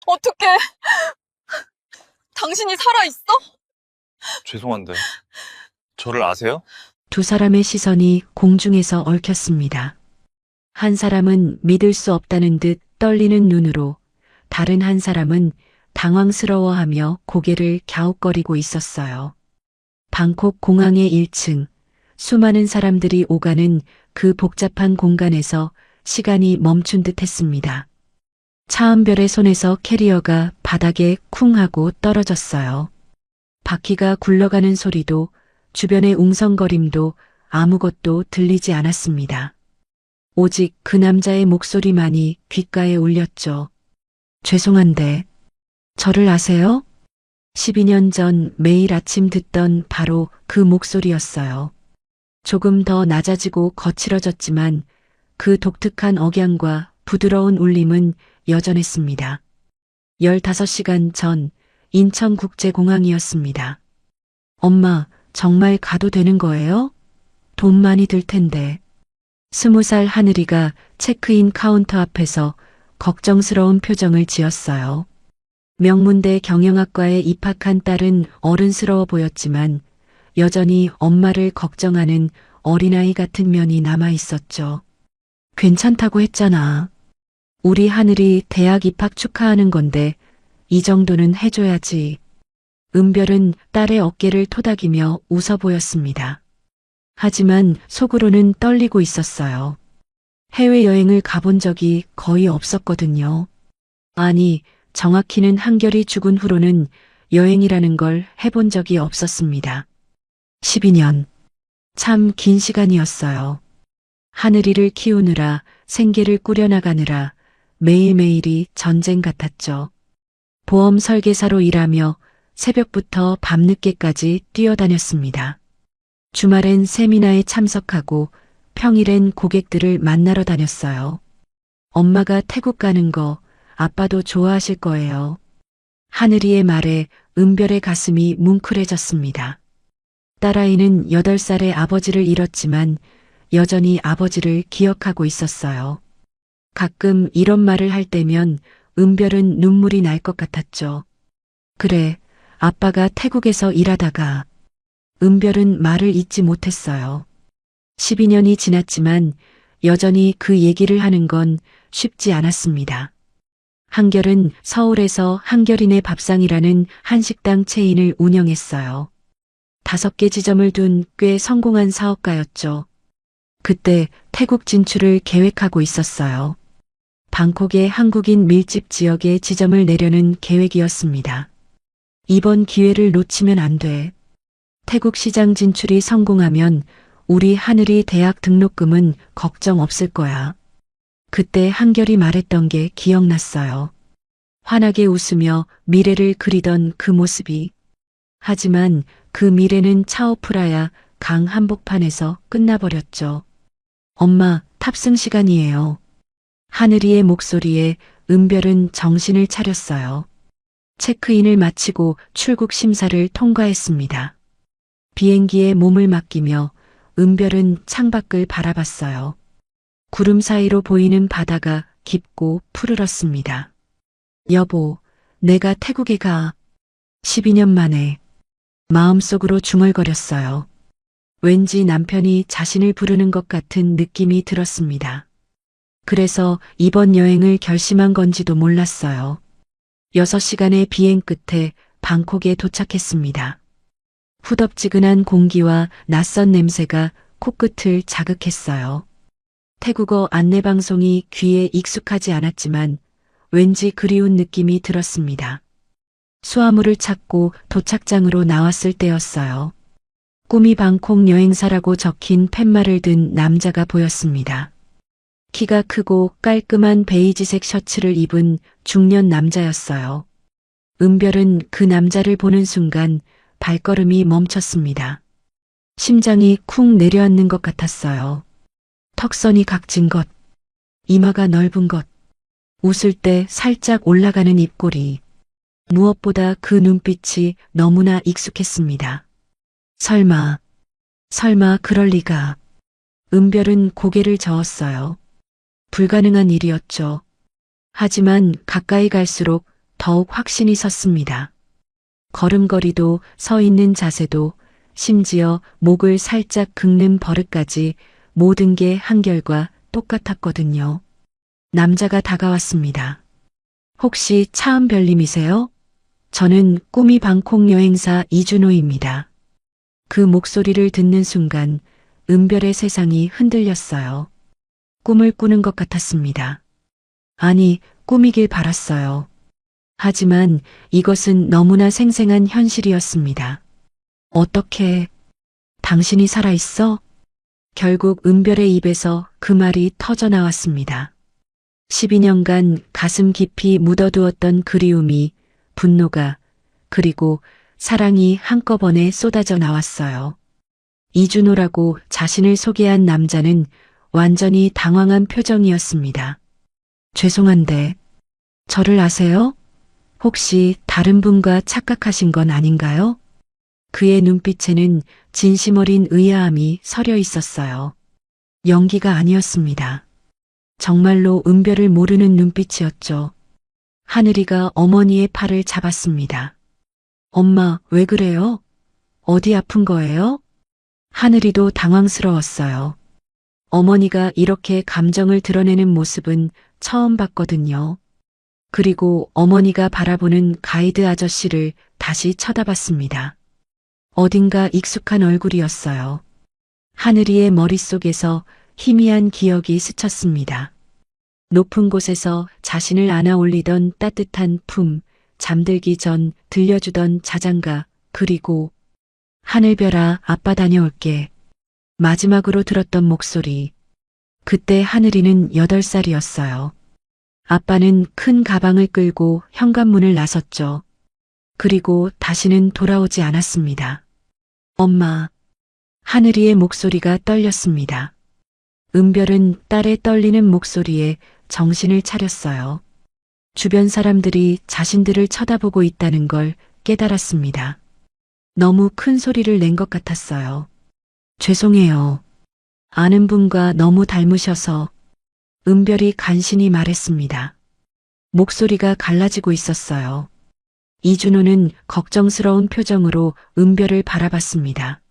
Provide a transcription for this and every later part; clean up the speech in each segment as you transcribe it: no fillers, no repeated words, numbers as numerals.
어떡해. 당신이 살아있어? 죄송한데, 저를 아세요? 두 사람의 시선이 공중에서 얽혔습니다. 한 사람은 믿을 수 없다는 듯 떨리는 눈으로, 다른 한 사람은 당황스러워하며 고개를 갸웃거리고 있었어요. 방콕 공항의 1층, 수많은 사람들이 오가는 그 복잡한 공간에서 시간이 멈춘 듯 했습니다. 차은별의 손에서 캐리어가 바닥에 쿵 하고 떨어졌어요. 바퀴가 굴러가는 소리도 주변의 웅성거림도 아무것도 들리지 않았습니다. 오직 그 남자의 목소리만이 귓가에 울렸죠. 죄송한데, 저를 아세요? 12년 전 매일 아침 듣던 바로 그 목소리였어요. 조금 더 낮아지고 거칠어졌지만 그 독특한 억양과 부드러운 울림은 여전했습니다. 15시간 전 인천국제공항이었습니다. 엄마, 정말 가도 되는 거예요? 돈 많이 들 텐데. 20살 하늘이가 체크인 카운터 앞에서 걱정스러운 표정을 지었어요. 명문대 경영학과에 입학한 딸은 어른스러워 보였지만 여전히 엄마를 걱정하는 어린아이 같은 면이 남아 있었죠. 괜찮다고 했잖아. 우리 하늘이 대학 입학 축하하는 건데 이 정도는 해줘야지. 은별은 딸의 어깨를 토닥이며 웃어 보였습니다. 하지만 속으로는 떨리고 있었어요. 해외여행을 가본 적이 거의 없었거든요. 아니, 정확히는 한결이 죽은 후로는 여행이라는 걸 해본 적이 없었습니다. 12년. 참 긴 시간이었어요. 하늘이를 키우느라 생계를 꾸려나가느라 매일매일이 전쟁 같았죠. 보험 설계사로 일하며 새벽부터 밤늦게까지 뛰어다녔습니다. 주말엔 세미나에 참석하고 평일엔 고객들을 만나러 다녔어요. 엄마가 태국 가는 거 아빠도 좋아하실 거예요. 하늘이의 말에 은별의 가슴이 뭉클해졌습니다. 딸아이는 8살의 아버지를 잃었지만 여전히 아버지를 기억하고 있었어요. 가끔 이런 말을 할 때면 은별은 눈물이 날 것 같았죠. 그래, 아빠가 태국에서 일하다가. 은별은 말을 잇지 못했어요. 12년이 지났지만 여전히 그 얘기를 하는 건 쉽지 않았습니다. 한결은 서울에서 한결이네 밥상이라는 한식당 체인을 운영했어요. 5개 지점을 둔 꽤 성공한 사업가였죠. 그때 태국 진출을 계획하고 있었어요. 방콕의 한국인 밀집 지역에 지점을 내려는 계획이었습니다. 이번 기회를 놓치면 안 돼. 태국 시장 진출이 성공하면 우리 하늘이 대학 등록금은 걱정 없을 거야. 그때 한결이 말했던 게 기억났어요. 환하게 웃으며 미래를 그리던 그 모습이. 하지만 그 미래는 차오프라야 강 한복판에서 끝나버렸죠. 엄마, 탑승 시간이에요. 하늘이의 목소리에 은별은 정신을 차렸어요. 체크인을 마치고 출국 심사를 통과했습니다. 비행기에 몸을 맡기며 은별은 창밖을 바라봤어요. 구름 사이로 보이는 바다가 깊고 푸르렀습니다. 여보, 내가 태국에 가. 12년 만에. 마음속으로 중얼거렸어요. 왠지 남편이 자신을 부르는 것 같은 느낌이 들었습니다. 그래서 이번 여행을 결심한 건지도 몰랐어요. 6시간의 비행 끝에 방콕에 도착했습니다. 후덥지근한 공기와 낯선 냄새가 코끝을 자극했어요. 태국어 안내방송이 귀에 익숙하지 않았지만 왠지 그리운 느낌이 들었습니다. 수화물을 찾고 도착장으로 나왔을 때였어요. 꿈이 방콕 여행사라고 적힌 팻말을 든 남자가 보였습니다. 키가 크고 깔끔한 베이지색 셔츠를 입은 중년 남자였어요. 은별은 그 남자를 보는 순간 발걸음이 멈췄습니다. 심장이 쿵 내려앉는 것 같았어요. 턱선이 각진 것, 이마가 넓은 것, 웃을 때 살짝 올라가는 입꼬리. 무엇보다 그 눈빛이 너무나 익숙했습니다. 설마 그럴 리가. 은별은 고개를 저었어요. 불가능한 일이었죠. 하지만 가까이 갈수록 더욱 확신이 섰습니다. 걸음걸이도 서 있는 자세도 심지어 목을 살짝 긁는 버릇까지 모든 게 한결과 똑같았거든요. 남자가 다가왔습니다. 혹시 차은별님이세요? 저는 꿈이 방콕 여행사 이준호입니다. 그 목소리를 듣는 순간 은별의 세상이 흔들렸어요. 꿈을 꾸는 것 같았습니다. 아니, 꿈이길 바랐어요. 하지만 이것은 너무나 생생한 현실이었습니다. 어떻게, 당신이 살아있어? 결국 은별의 입에서 그 말이 터져 나왔습니다. 12년간 가슴 깊이 묻어두었던 그리움이, 분노가, 그리고 사랑이 한꺼번에 쏟아져 나왔어요. 이준호라고 자신을 소개한 남자는 완전히 당황한 표정이었습니다. 죄송한데, 저를 아세요? 혹시 다른 분과 착각하신 건 아닌가요? 그의 눈빛에는 진심 어린 의아함이 서려 있었어요. 연기가 아니었습니다. 정말로 은별을 모르는 눈빛이었죠. 하늘이가 어머니의 팔을 잡았습니다. 엄마, 왜 그래요? 어디 아픈 거예요? 하늘이도 당황스러웠어요. 어머니가 이렇게 감정을 드러내는 모습은 처음 봤거든요. 그리고 어머니가 바라보는 가이드 아저씨를 다시 쳐다봤습니다. 어딘가 익숙한 얼굴이었어요. 하늘이의 머릿속에서 희미한 기억이 스쳤습니다. 높은 곳에서 자신을 안아 올리던 따뜻한 품, 잠들기 전 들려주던 자장가, 그리고 하늘별아, 아빠 다녀올게. 마지막으로 들었던 목소리. 그때 하늘이는 8살이었어요. 아빠는 큰 가방을 끌고 현관문을 나섰죠. 그리고 다시는 돌아오지 않았습니다. 엄마. 하늘이의 목소리가 떨렸습니다. 은별은 딸의 떨리는 목소리에 정신을 차렸어요. 주변 사람들이 자신들을 쳐다보고 있다는 걸 깨달았습니다. 너무 큰 소리를 낸 것 같았어요. 죄송해요. 아는 분과 너무 닮으셔서. 은별이 간신히 말했습니다. 목소리가 갈라지고 있었어요. 이준호는 걱정스러운 표정으로 은별을 바라봤습니다.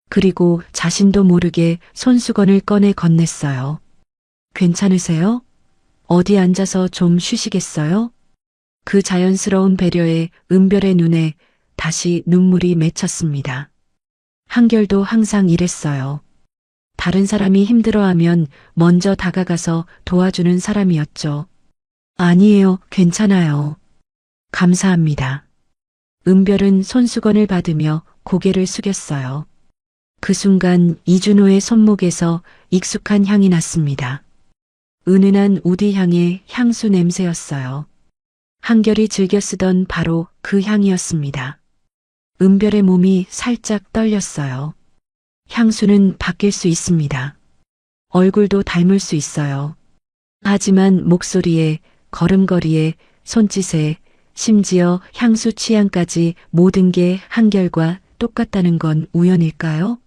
그리고 자신도 모르게 손수건을 꺼내 건넸어요. 괜찮으세요? 어디 앉아서 좀 쉬시겠어요? 그 자연스러운 배려에 은별의 눈에 다시 눈물이 맺혔습니다. 한결도 항상 이랬어요. 다른 사람이 힘들어하면 먼저 다가가서 도와주는 사람이었죠. 아니에요, 괜찮아요. 감사합니다. 은별은 손수건을 받으며 고개를 숙였어요. 그 순간 이준호의 손목에서 익숙한 향이 났습니다. 은은한 우디 향의 향수 냄새였어요. 한결이 즐겨 쓰던 바로 그 향이었습니다. 은별의 몸이 살짝 떨렸어요. 향수는 바뀔 수 있습니다. 얼굴도 닮을 수 있어요. 하지만 목소리에, 걸음걸이에, 손짓에, 심지어 향수 취향까지 모든 게 한결과 똑같다는 건 우연일까요?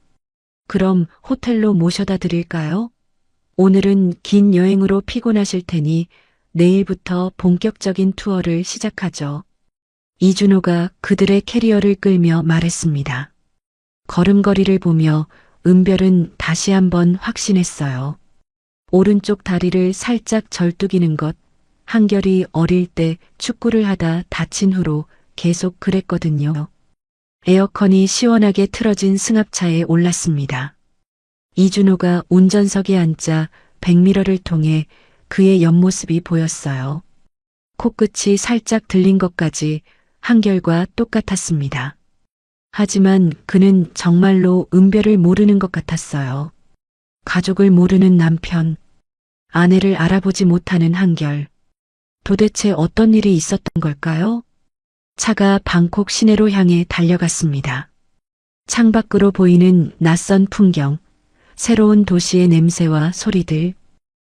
그럼 호텔로 모셔다 드릴까요? 오늘은 긴 여행으로 피곤하실 테니 내일부터 본격적인 투어를 시작하죠. 이준호가 그들의 캐리어를 끌며 말했습니다. 걸음걸이를 보며 은별은 다시 한번 확신했어요. 오른쪽 다리를 살짝 절뚝이는 것, 한결이 어릴 때 축구를 하다 다친 후로 계속 그랬거든요. 에어컨이 시원하게 틀어진 승합차에 올랐습니다. 이준호가 운전석에 앉자 백미러를 통해 그의 옆모습이 보였어요. 코끝이 살짝 들린 것까지 한결과 똑같았습니다. 하지만 그는 정말로 은별을 모르는 것 같았어요. 가족을 모르는 남편, 아내를 알아보지 못하는 한결. 도대체 어떤 일이 있었던 걸까요? 차가 방콕 시내로 향해 달려갔습니다. 창밖으로 보이는 낯선 풍경, 새로운 도시의 냄새와 소리들.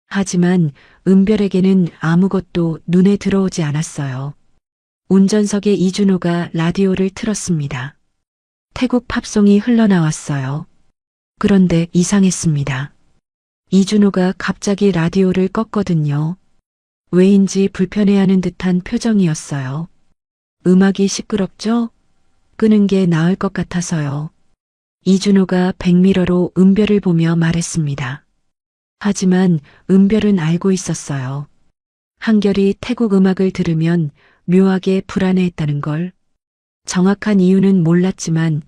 하지만 은별에게는 아무것도 눈에 들어오지 않았어요. 운전석에 이준호가 라디오를 틀었습니다. 태국 팝송이 흘러나왔어요. 그런데 이상했습니다. 이준호가 갑자기 라디오를 껐거든요. 왜인지 불편해하는 듯한 표정이었어요. 음악이 시끄럽죠? 끄는 게 나을 것 같아서요. 이준호가 백미러로 은별을 보며 말했습니다. 하지만 은별은 알고 있었어요. 한결이 태국 음악을 들으면 묘하게 불안해했다는 걸. 정확한 이유는 몰랐지만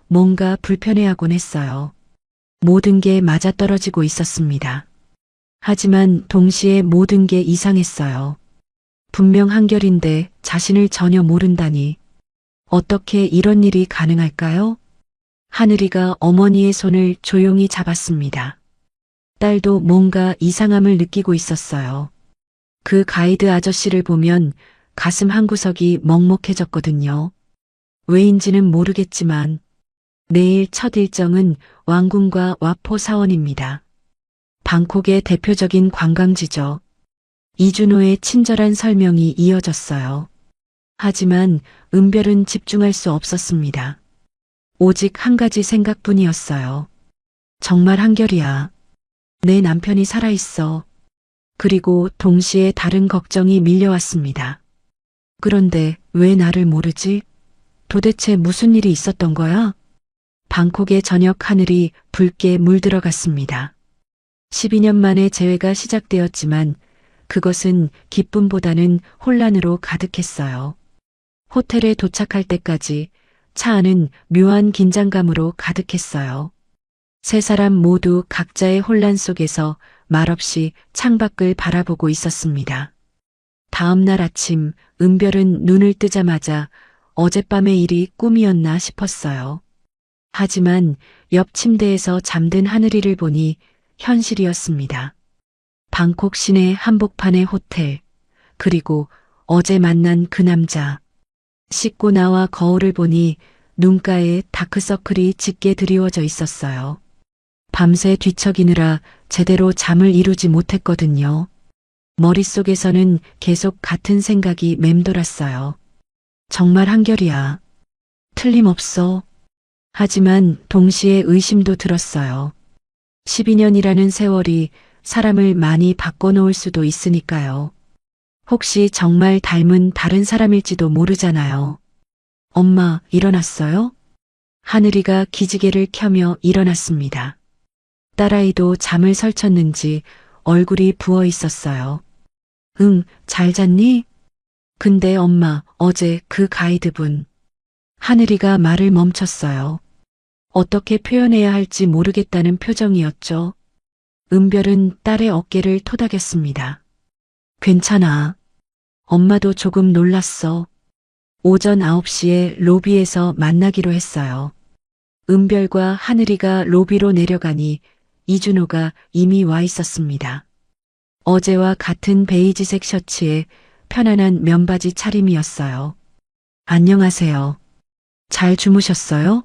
뭔가 불편해하곤 했어요. 모든 게 맞아떨어지고 있었습니다. 하지만 동시에 모든 게 이상했어요. 분명 한결인데 자신을 전혀 모른다니. 어떻게 이런 일이 가능할까요? 하늘이가 어머니의 손을 조용히 잡았습니다. 딸도 뭔가 이상함을 느끼고 있었어요. 그 가이드 아저씨를 보면 가슴 한구석이 먹먹해졌거든요. 왜인지는 모르겠지만 내일 첫 일정은 왕궁과 와포 사원입니다. 방콕의 대표적인 관광지죠. 이준호의 친절한 설명이 이어졌어요. 하지만 은별은 집중할 수 없었습니다. 오직 한 가지 생각뿐이었어요. 정말 한결이야. 내 남편이 살아있어. 그리고 동시에 다른 걱정이 밀려왔습니다. 그런데 왜 나를 모르지? 도대체 무슨 일이 있었던 거야? 방콕의 저녁 하늘이 붉게 물들어갔습니다. 12년 만에 재회가 시작되었지만 그것은 기쁨보다는 혼란으로 가득했어요. 호텔에 도착할 때까지 차 안은 묘한 긴장감으로 가득했어요. 세 사람 모두 각자의 혼란 속에서 말없이 창밖을 바라보고 있었습니다. 다음 날 아침 은별은 눈을 뜨자마자 어젯밤의 일이 꿈이었나 싶었어요. 하지만 옆 침대에서 잠든 하늘이를 보니 현실이었습니다. 방콕 시내 한복판의 호텔, 그리고 어제 만난 그 남자. 씻고 나와 거울을 보니 눈가에 다크서클이 짙게 드리워져 있었어요. 밤새 뒤척이느라 제대로 잠을 이루지 못했거든요. 머릿속에서는 계속 같은 생각이 맴돌았어요. 정말 한결이야. 틀림없어. 하지만 동시에 의심도 들었어요. 12년이라는 세월이 사람을 많이 바꿔놓을 수도 있으니까요. 혹시 정말 닮은 다른 사람일지도 모르잖아요. 엄마, 일어났어요? 하늘이가 기지개를 켜며 일어났습니다. 딸아이도 잠을 설쳤는지 얼굴이 부어 있었어요. 응, 잘 잤니? 근데 엄마, 어제 그 가이드분. 하늘이가 말을 멈췄어요. 어떻게 표현해야 할지 모르겠다는 표정이었죠. 은별은 딸의 어깨를 토닥였습니다. 괜찮아. 엄마도 조금 놀랐어. 오전 9시에 로비에서 만나기로 했어요. 은별과 하늘이가 로비로 내려가니 이준호가 이미 와 있었습니다. 어제와 같은 베이지색 셔츠에 편안한 면바지 차림이었어요. 안녕하세요. 잘 주무셨어요?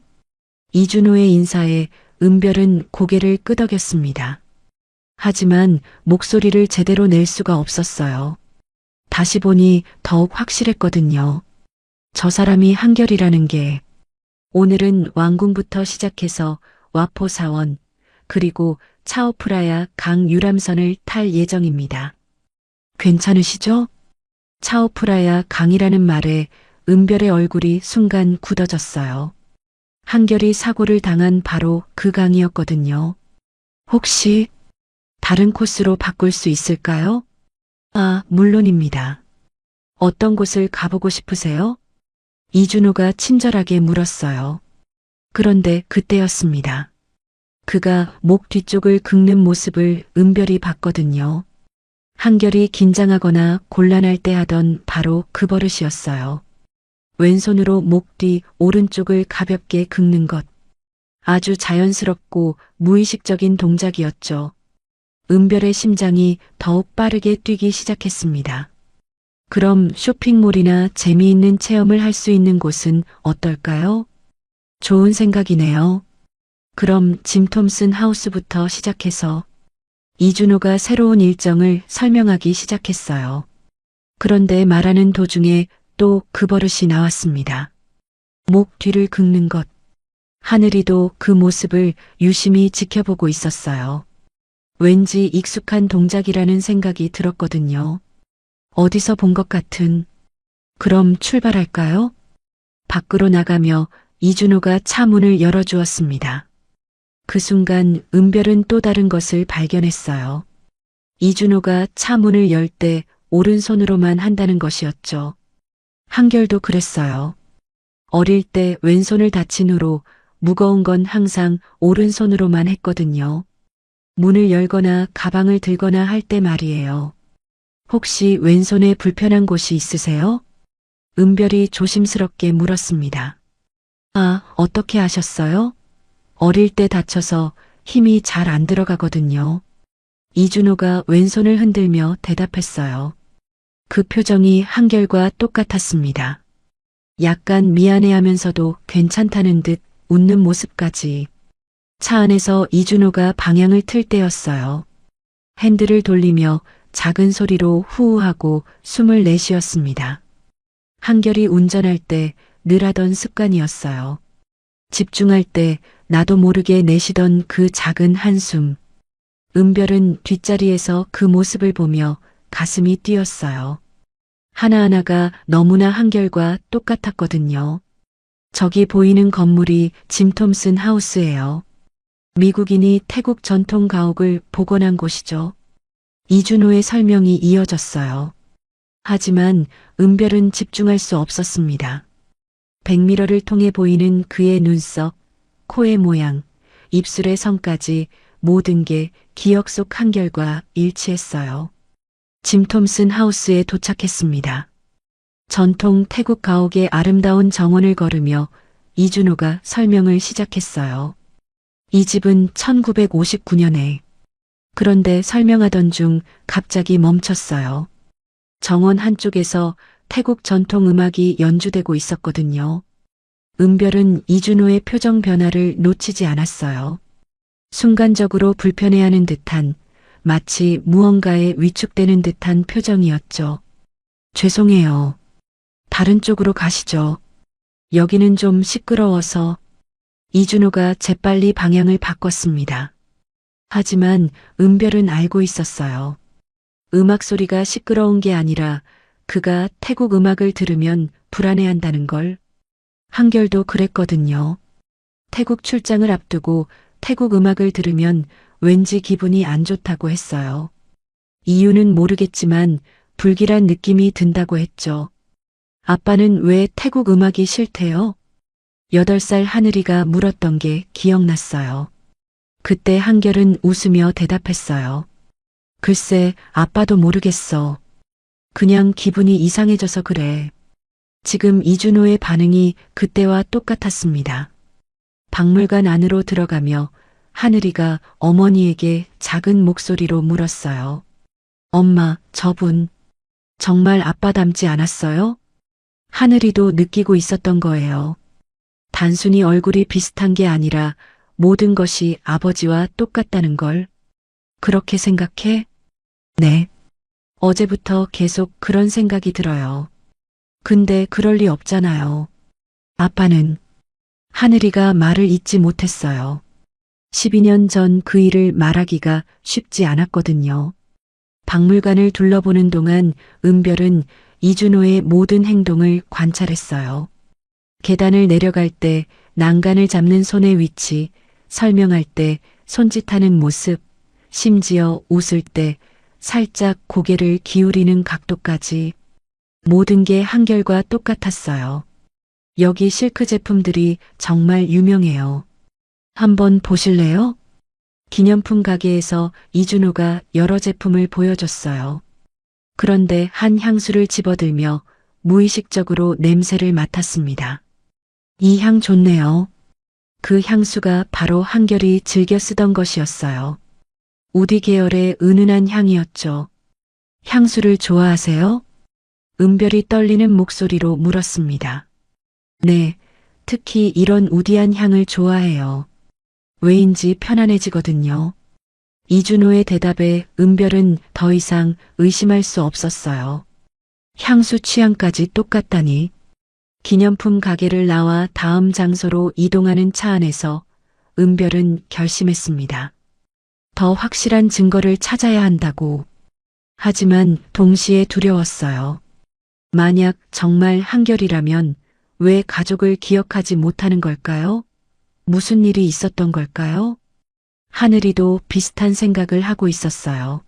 이준호의 인사에 은별은 고개를 끄덕였습니다. 하지만 목소리를 제대로 낼 수가 없었어요. 다시 보니 더욱 확실했거든요. 저 사람이 한결이라는 게. 오늘은 왕궁부터 시작해서 와포 사원, 그리고 차오프라야 강 유람선을 탈 예정입니다. 괜찮으시죠? 차오프라야 강이라는 말에 은별의 얼굴이 순간 굳어졌어요. 한결이 사고를 당한 바로 그 강이었거든요. 혹시 다른 코스로 바꿀 수 있을까요? 아, 물론입니다. 어떤 곳을 가보고 싶으세요? 이준호가 친절하게 물었어요. 그런데 그때였습니다. 그가 목 뒤쪽을 긁는 모습을 은별이 봤거든요. 한결이 긴장하거나 곤란할 때 하던 바로 그 버릇이었어요. 왼손으로 목 뒤 오른쪽을 가볍게 긁는 것. 아주 자연스럽고 무의식적인 동작이었죠. 은별의 심장이 더욱 빠르게 뛰기 시작했습니다. 그럼 쇼핑몰이나 재미있는 체험을 할 수 있는 곳은 어떨까요? 좋은 생각이네요. 그럼 짐 톰슨 하우스부터 시작해서 이준호가 새로운 일정을 설명하기 시작했어요. 그런데 말하는 도중에 또 그 버릇이 나왔습니다. 목 뒤를 긁는 것. 하늘이도 그 모습을 유심히 지켜보고 있었어요. 왠지 익숙한 동작이라는 생각이 들었거든요. 어디서 본 것 같은. 그럼 출발할까요? 밖으로 나가며 이준호가 차 문을 열어주었습니다. 그 순간 은별은 또 다른 것을 발견했어요. 이준호가 차 문을 열 때 오른손으로만 한다는 것이었죠. 한결도 그랬어요. 어릴 때 왼손을 다친 후로 무거운 건 항상 오른손으로만 했거든요. 문을 열거나 가방을 들거나 할 때 말이에요. 혹시 왼손에 불편한 곳이 있으세요? 은별이 조심스럽게 물었습니다. 아, 어떻게 아셨어요? 어릴 때 다쳐서 힘이 잘 안 들어가거든요. 이준호가 왼손을 흔들며 대답했어요. 그 표정이 한결과 똑같았습니다. 약간 미안해하면서도 괜찮다는 듯 웃는 모습까지. 차 안에서 이준호가 방향을 틀 때였어요. 핸들을 돌리며 작은 소리로 후우하고 숨을 내쉬었습니다. 한결이 운전할 때 늘 하던 습관이었어요. 집중할 때 나도 모르게 내쉬던 그 작은 한숨. 은별은 뒷자리에서 그 모습을 보며 가슴이 뛰었어요. 하나하나가 너무나 한결과 똑같았거든요. 저기 보이는 건물이 짐 톰슨 하우스예요. 미국인이 태국 전통 가옥을 복원한 곳이죠. 이준호의 설명이 이어졌어요. 하지만 은별은 집중할 수 없었습니다. 백미러를 통해 보이는 그의 눈썹, 코의 모양, 입술의 선까지 모든 게 기억 속 한결과 일치했어요. 짐 톰슨 하우스에 도착했습니다. 전통 태국 가옥의 아름다운 정원을 걸으며 이준호가 설명을 시작했어요. 이 집은 1959년에. 그런데 설명하던 중 갑자기 멈췄어요. 정원 한쪽에서 태국 전통 음악이 연주되고 있었거든요. 은별은 이준호의 표정 변화를 놓치지 않았어요. 순간적으로 불편해하는 듯한, 마치 무언가에 위축되는 듯한 표정이었죠. 죄송해요. 다른 쪽으로 가시죠. 여기는 좀 시끄러워서. 이준호가 재빨리 방향을 바꿨습니다. 하지만 은별은 알고 있었어요. 음악 소리가 시끄러운 게 아니라 그가 태국 음악을 들으면 불안해한다는 걸. 한결도 그랬거든요. 태국 출장을 앞두고 태국 음악을 들으면 왠지 기분이 안 좋다고 했어요. 이유는 모르겠지만 불길한 느낌이 든다고 했죠. 아빠는 왜 태국 음악이 싫대요? 8살 하늘이가 물었던 게 기억났어요. 그때 한결은 웃으며 대답했어요. 글쎄, 아빠도 모르겠어. 그냥 기분이 이상해져서 그래. 지금 이준호의 반응이 그때와 똑같았습니다. 박물관 안으로 들어가며 하늘이가 어머니에게 작은 목소리로 물었어요. 엄마, 저분 정말 아빠 닮지 않았어요? 하늘이도 느끼고 있었던 거예요. 단순히 얼굴이 비슷한 게 아니라 모든 것이 아버지와 똑같다는 걸. 그렇게 생각해? 네. 어제부터 계속 그런 생각이 들어요. 근데 그럴 리 없잖아요. 아빠는. 하늘이가 말을 잇지 못했어요. 12년 전 그 일을 말하기가 쉽지 않았거든요. 박물관을 둘러보는 동안 은별은 이준호의 모든 행동을 관찰했어요. 계단을 내려갈 때 난간을 잡는 손의 위치, 설명할 때 손짓하는 모습, 심지어 웃을 때 살짝 고개를 기울이는 각도까지 모든 게 한결과 똑같았어요. 여기 실크 제품들이 정말 유명해요. 한번 보실래요? 기념품 가게에서 이준호가 여러 제품을 보여줬어요. 그런데 한 향수를 집어들며 무의식적으로 냄새를 맡았습니다. 이 향 좋네요. 그 향수가 바로 한결이 즐겨 쓰던 것이었어요. 우디 계열의 은은한 향이었죠. 향수를 좋아하세요? 은별이 떨리는 목소리로 물었습니다. 네, 특히 이런 우디한 향을 좋아해요. 왜인지 편안해지거든요. 이준호의 대답에 은별은 더 이상 의심할 수 없었어요. 향수 취향까지 똑같다니. 기념품 가게를 나와 다음 장소로 이동하는 차 안에서 은별은 결심했습니다. 더 확실한 증거를 찾아야 한다고. 하지만 동시에 두려웠어요. 만약 정말 한결이라면 왜 가족을 기억하지 못하는 걸까요? 무슨 일이 있었던 걸까요? 하늘이도 비슷한 생각을 하고 있었어요.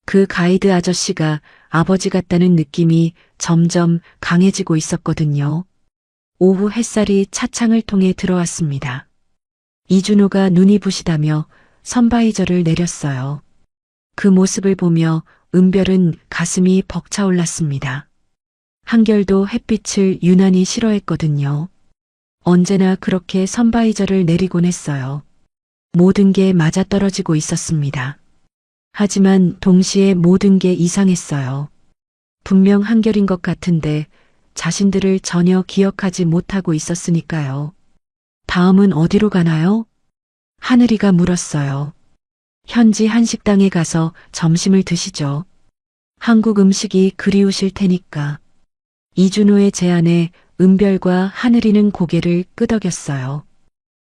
그 가이드 아저씨가 아버지 같다는 느낌이 점점 강해지고 있었거든요. 오후 햇살이 차창을 통해 들어왔습니다. 이준호가 눈이 부시다며 선바이저를 내렸어요. 그 모습을 보며 은별은 가슴이 벅차올랐습니다. 한결도 햇빛을 유난히 싫어했거든요. 언제나 그렇게 선바이저를 내리곤 했어요. 모든 게 맞아떨어지고 있었습니다. 하지만 동시에 모든 게 이상했어요. 분명 한결인 것 같은데 자신들을 전혀 기억하지 못하고 있었으니까요. 다음은 어디로 가나요? 하늘이가 물었어요. 현지 한식당에 가서 점심을 드시죠. 한국 음식이 그리우실 테니까. 이준호의 제안에 은별과 하늘이는 고개를 끄덕였어요.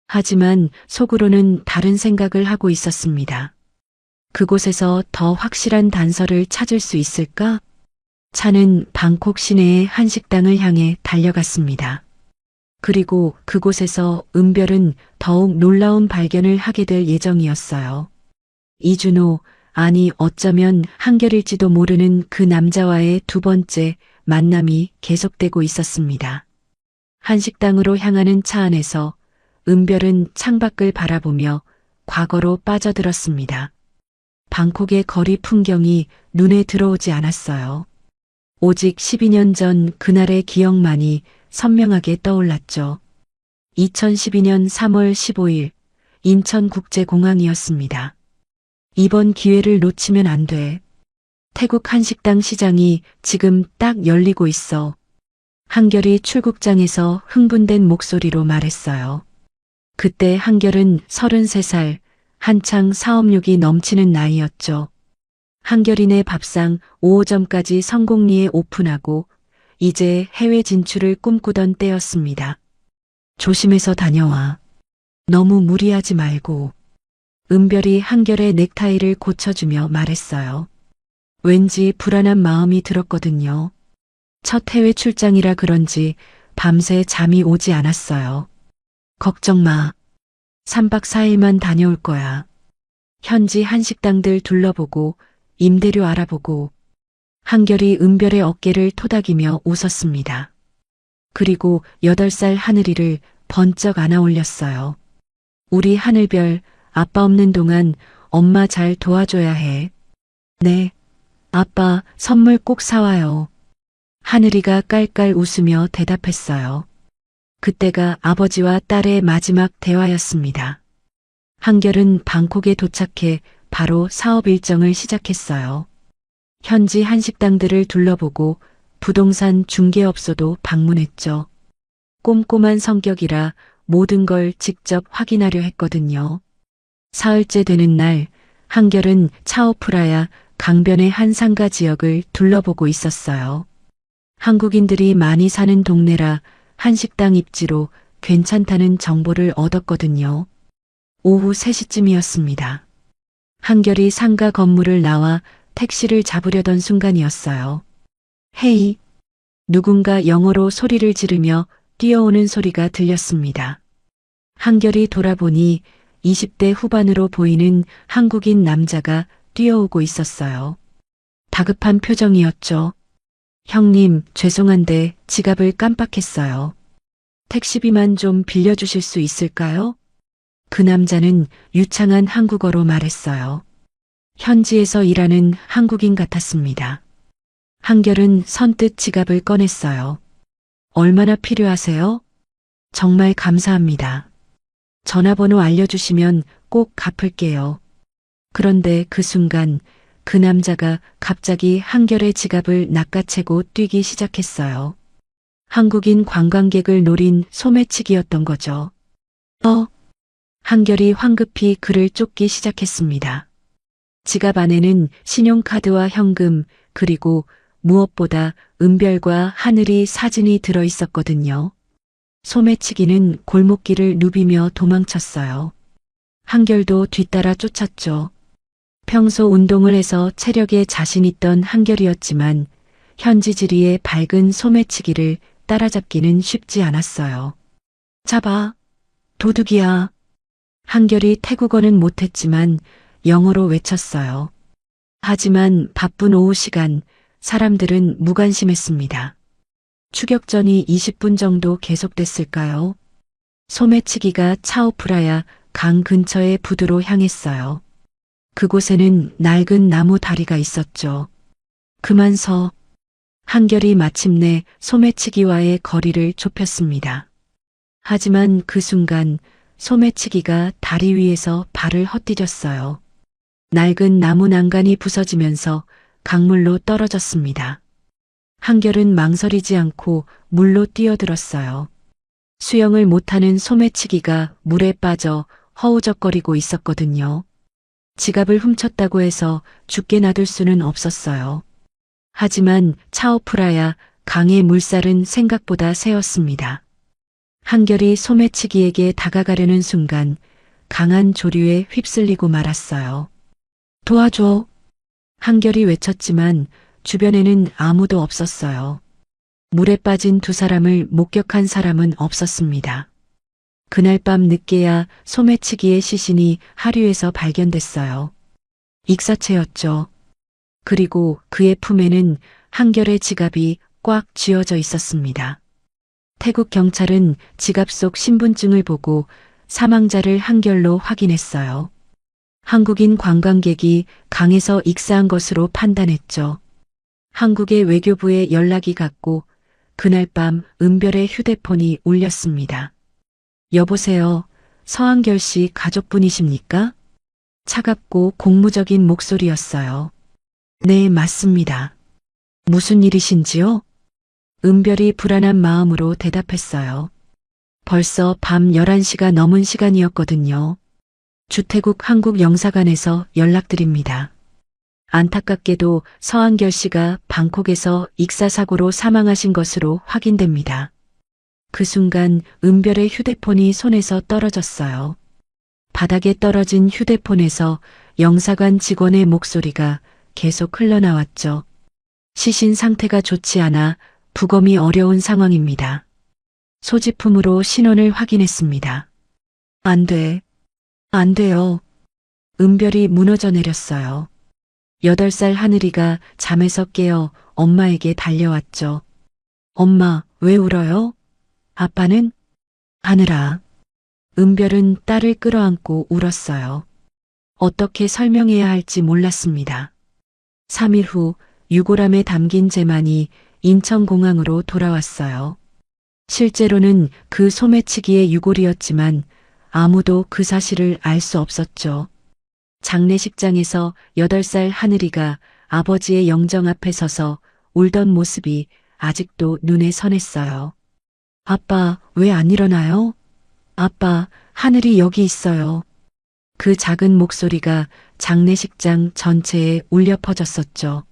하지만 속으로는 다른 생각을 하고 있었습니다. 그곳에서 더 확실한 단서를 찾을 수 있을까? 차는 방콕 시내의 한식당을 향해 달려갔습니다. 그리고 그곳에서 은별은 더욱 놀라운 발견을 하게 될 예정이었어요. 이준호, 아니 어쩌면 한결일지도 모르는 그 남자와의 두 번째 만남이 계속되고 있었습니다. 한식당으로 향하는 차 안에서 은별은 창밖을 바라보며 과거로 빠져들었습니다. 방콕의 거리 풍경이 눈에 들어오지 않았어요. 오직 12년 전 그날의 기억만이 선명하게 떠올랐죠. 2012년 3월 15일 인천국제공항이었습니다. 이번 기회를 놓치면 안 돼. 태국 한식당 시장이 지금 딱 열리고 있어. 한결이 출국장에서 흥분된 목소리로 말했어요. 그때 한결은 33살, 한창 사업욕이 넘치는 나이였죠. 한결이네 밥상 5호점까지 성공리에 오픈하고 이제 해외 진출을 꿈꾸던 때였습니다. 조심해서 다녀와. 너무 무리하지 말고. 은별이 한결의 넥타이를 고쳐주며 말했어요. 왠지 불안한 마음이 들었거든요. 첫 해외 출장이라 그런지 밤새 잠이 오지 않았어요. 걱정 마. 3박 4일만 다녀올 거야. 현지 한식당들 둘러보고 임대료 알아보고. 한결이 은별의 어깨를 토닥이며 웃었습니다. 그리고 8살 하늘이를 번쩍 안아 올렸어요. 우리 하늘별, 아빠 없는 동안 엄마 잘 도와줘야 해. 네. 아빠 선물 꼭 사와요. 하늘이가 깔깔 웃으며 대답했어요. 그때가 아버지와 딸의 마지막 대화였습니다. 한결은 방콕에 도착해 바로 사업 일정을 시작했어요. 현지 한식당들을 둘러보고 부동산 중개업소도 방문했죠. 꼼꼼한 성격이라 모든 걸 직접 확인하려 했거든요. 사흘째 되는 날, 한결은 차오프라야 강변의 한 상가 지역을 둘러보고 있었어요. 한국인들이 많이 사는 동네라 한식당 입지로 괜찮다는 정보를 얻었거든요. 오후 3시쯤이었습니다. 한결이 상가 건물을 나와 택시를 잡으려던 순간이었어요. 헤이! 누군가 영어로 소리를 지르며 뛰어오는 소리가 들렸습니다. 한결이 돌아보니 20대 후반으로 보이는 한국인 남자가 뛰어오고 있었어요. 다급한 표정이었죠. 형님, 죄송한데 지갑을 깜빡했어요. 택시비만 좀 빌려주실 수 있을까요? 그 남자는 유창한 한국어로 말했어요. 현지에서 일하는 한국인 같았습니다. 한결은 선뜻 지갑을 꺼냈어요. 얼마나 필요하세요? 정말 감사합니다. 전화번호 알려주시면 꼭 갚을게요. 그런데 그 순간 그 남자가 갑자기 한결의 지갑을 낚아채고 뛰기 시작했어요. 한국인 관광객을 노린 소매치기였던 거죠. 한결이 황급히 그를 쫓기 시작했습니다. 지갑 안에는 신용카드와 현금 그리고 무엇보다 은별과 하늘이 사진이 들어 있었거든요. 소매치기는 골목길을 누비며 도망쳤어요. 한결도 뒤따라 쫓았죠. 평소 운동을 해서 체력에 자신 있던 한결이었지만 현지지리의 밝은 소매치기를 따라잡기는 쉽지 않았어요. 잡아, 도둑이야. 한결이 태국어는 못했지만 영어로 외쳤어요. 하지만 바쁜 오후 시간 사람들은 무관심했습니다. 추격전이 20분 정도 계속됐을까요? 소매치기가 차오프라야 강 근처의 부두로 향했어요. 그곳에는 낡은 나무 다리가 있었죠. 그만 서. 한결이 마침내 소매치기와의 거리를 좁혔습니다. 하지만 그 순간 소매치기가 다리 위에서 발을 헛디뎠어요. 낡은 나무 난간이 부서지면서 강물로 떨어졌습니다. 한결은 망설이지 않고 물로 뛰어들었어요. 수영을 못하는 소매치기가 물에 빠져 허우적거리고 있었거든요. 지갑을 훔쳤다고 해서 죽게 놔둘 수는 없었어요. 하지만 차오프라야 강의 물살은 생각보다 세었습니다. 한결이 소매치기에게 다가가려는 순간 강한 조류에 휩쓸리고 말았어요. 도와줘. 한결이 외쳤지만 주변에는 아무도 없었어요. 물에 빠진 두 사람을 목격한 사람은 없었습니다. 그날 밤 늦게야 소매치기의 시신이 하류에서 발견됐어요. 익사체였죠. 그리고 그의 품에는 한결의 지갑이 꽉 쥐어져 있었습니다. 태국 경찰은 지갑 속 신분증을 보고 사망자를 한결로 확인했어요. 한국인 관광객이 강에서 익사한 것으로 판단했죠. 한국의 외교부에 연락이 갔고 그날 밤 은별의 휴대폰이 울렸습니다. 여보세요. 서한결 씨 가족분이십니까? 차갑고 공무적인 목소리였어요. 네, 맞습니다. 무슨 일이신지요? 은별이 불안한 마음으로 대답했어요. 벌써 밤 11시가 넘은 시간이었거든요. 주태국 한국 영사관에서 연락드립니다. 안타깝게도 서한결 씨가 방콕에서 익사사고로 사망하신 것으로 확인됩니다. 그 순간 은별의 휴대폰이 손에서 떨어졌어요. 바닥에 떨어진 휴대폰에서 영사관 직원의 목소리가 계속 흘러나왔죠. 시신 상태가 좋지 않아 부검이 어려운 상황입니다. 소지품으로 신원을 확인했습니다. 안 돼. 안 돼요. 은별이 무너져 내렸어요. 8살 하늘이가 잠에서 깨어 엄마에게 달려왔죠. 엄마, 왜 울어요? 아빠는? 하늘아. 은별은 딸을 끌어안고 울었어요. 어떻게 설명해야 할지 몰랐습니다. 3일 후 유골함에 담긴 재만이 인천공항으로 돌아왔어요. 실제로는 그 소매치기의 유골이었지만 아무도 그 사실을 알 수 없었죠. 장례식장에서 8살 하늘이가 아버지의 영정 앞에 서서 울던 모습이 아직도 눈에 선했어요. 아빠, 왜 안 일어나요? 아빠, 하늘이 여기 있어요. 그 작은 목소리가 장례식장 전체에 울려 퍼졌었죠.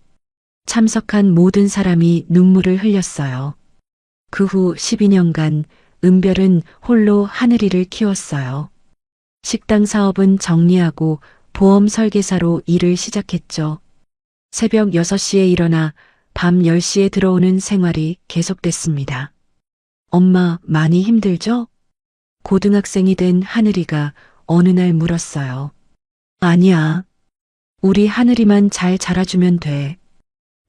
참석한 모든 사람이 눈물을 흘렸어요. 그 후 12년간 은별은 홀로 하늘이를 키웠어요. 식당 사업은 정리하고 보험 설계사로 일을 시작했죠. 새벽 6시에 일어나 밤 10시에 들어오는 생활이 계속됐습니다. 엄마, 많이 힘들죠? 고등학생이 된 하늘이가 어느 날 물었어요. 아니야. 우리 하늘이만 잘 자라주면 돼.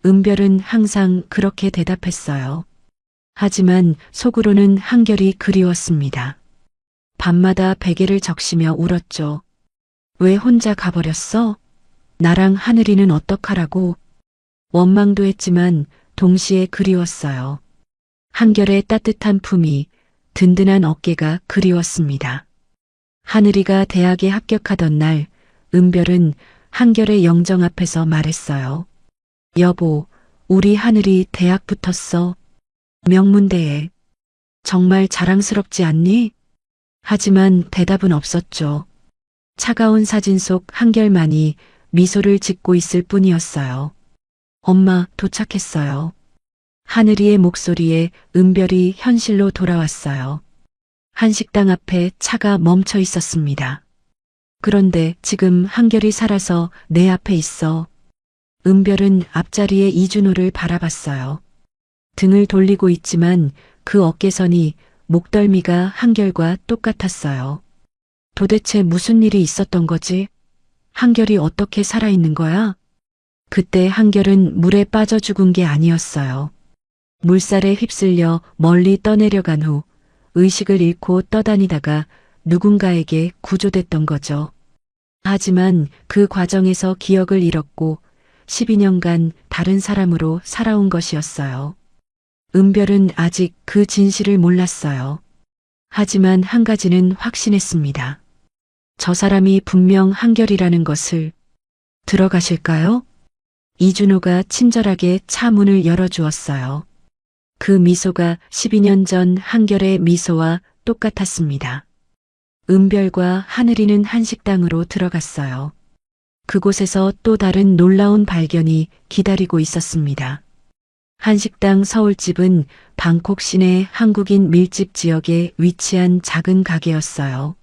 은별은 항상 그렇게 대답했어요. 하지만 속으로는 한결이 그리웠습니다. 밤마다 베개를 적시며 울었죠. 왜 혼자 가버렸어? 나랑 하늘이는 어떡하라고? 원망도 했지만 동시에 그리웠어요. 한결의 따뜻한 품이, 든든한 어깨가 그리웠습니다. 하늘이가 대학에 합격하던 날, 은별은 한결의 영정 앞에서 말했어요. 여보, 우리 하늘이 대학 붙었어. 명문대에. 정말 자랑스럽지 않니? 하지만 대답은 없었죠. 차가운 사진 속 한결만이 미소를 짓고 있을 뿐이었어요. 엄마, 도착했어요. 하늘이의 목소리에 은별이 현실로 돌아왔어요. 한식당 앞에 차가 멈춰 있었습니다. 그런데 지금 한결이 살아서 내 앞에 있어. 은별은 앞자리에 이준호를 바라봤어요. 등을 돌리고 있지만 그 어깨선이 목덜미가 한결과 똑같았어요. 도대체 무슨 일이 있었던 거지? 한결이 어떻게 살아있는 거야? 그때 한결은 물에 빠져 죽은 게 아니었어요. 물살에 휩쓸려 멀리 떠내려간 후 의식을 잃고 떠다니다가 누군가에게 구조됐던 거죠. 하지만 그 과정에서 기억을 잃었고 12년간 다른 사람으로 살아온 것이었어요. 은별은 아직 그 진실을 몰랐어요. 하지만 한 가지는 확신했습니다. 저 사람이 분명 한결이라는 것을. 들어가실까요? 이준호가 친절하게 차 문을 열어주었어요. 그 미소가 12년 전 한결의 미소와 똑같았습니다. 은별과 하늘이는 한식당으로 들어갔어요. 그곳에서 또 다른 놀라운 발견이 기다리고 있었습니다. 한식당 서울집은 방콕 시내 한국인 밀집 지역에 위치한 작은 가게였어요.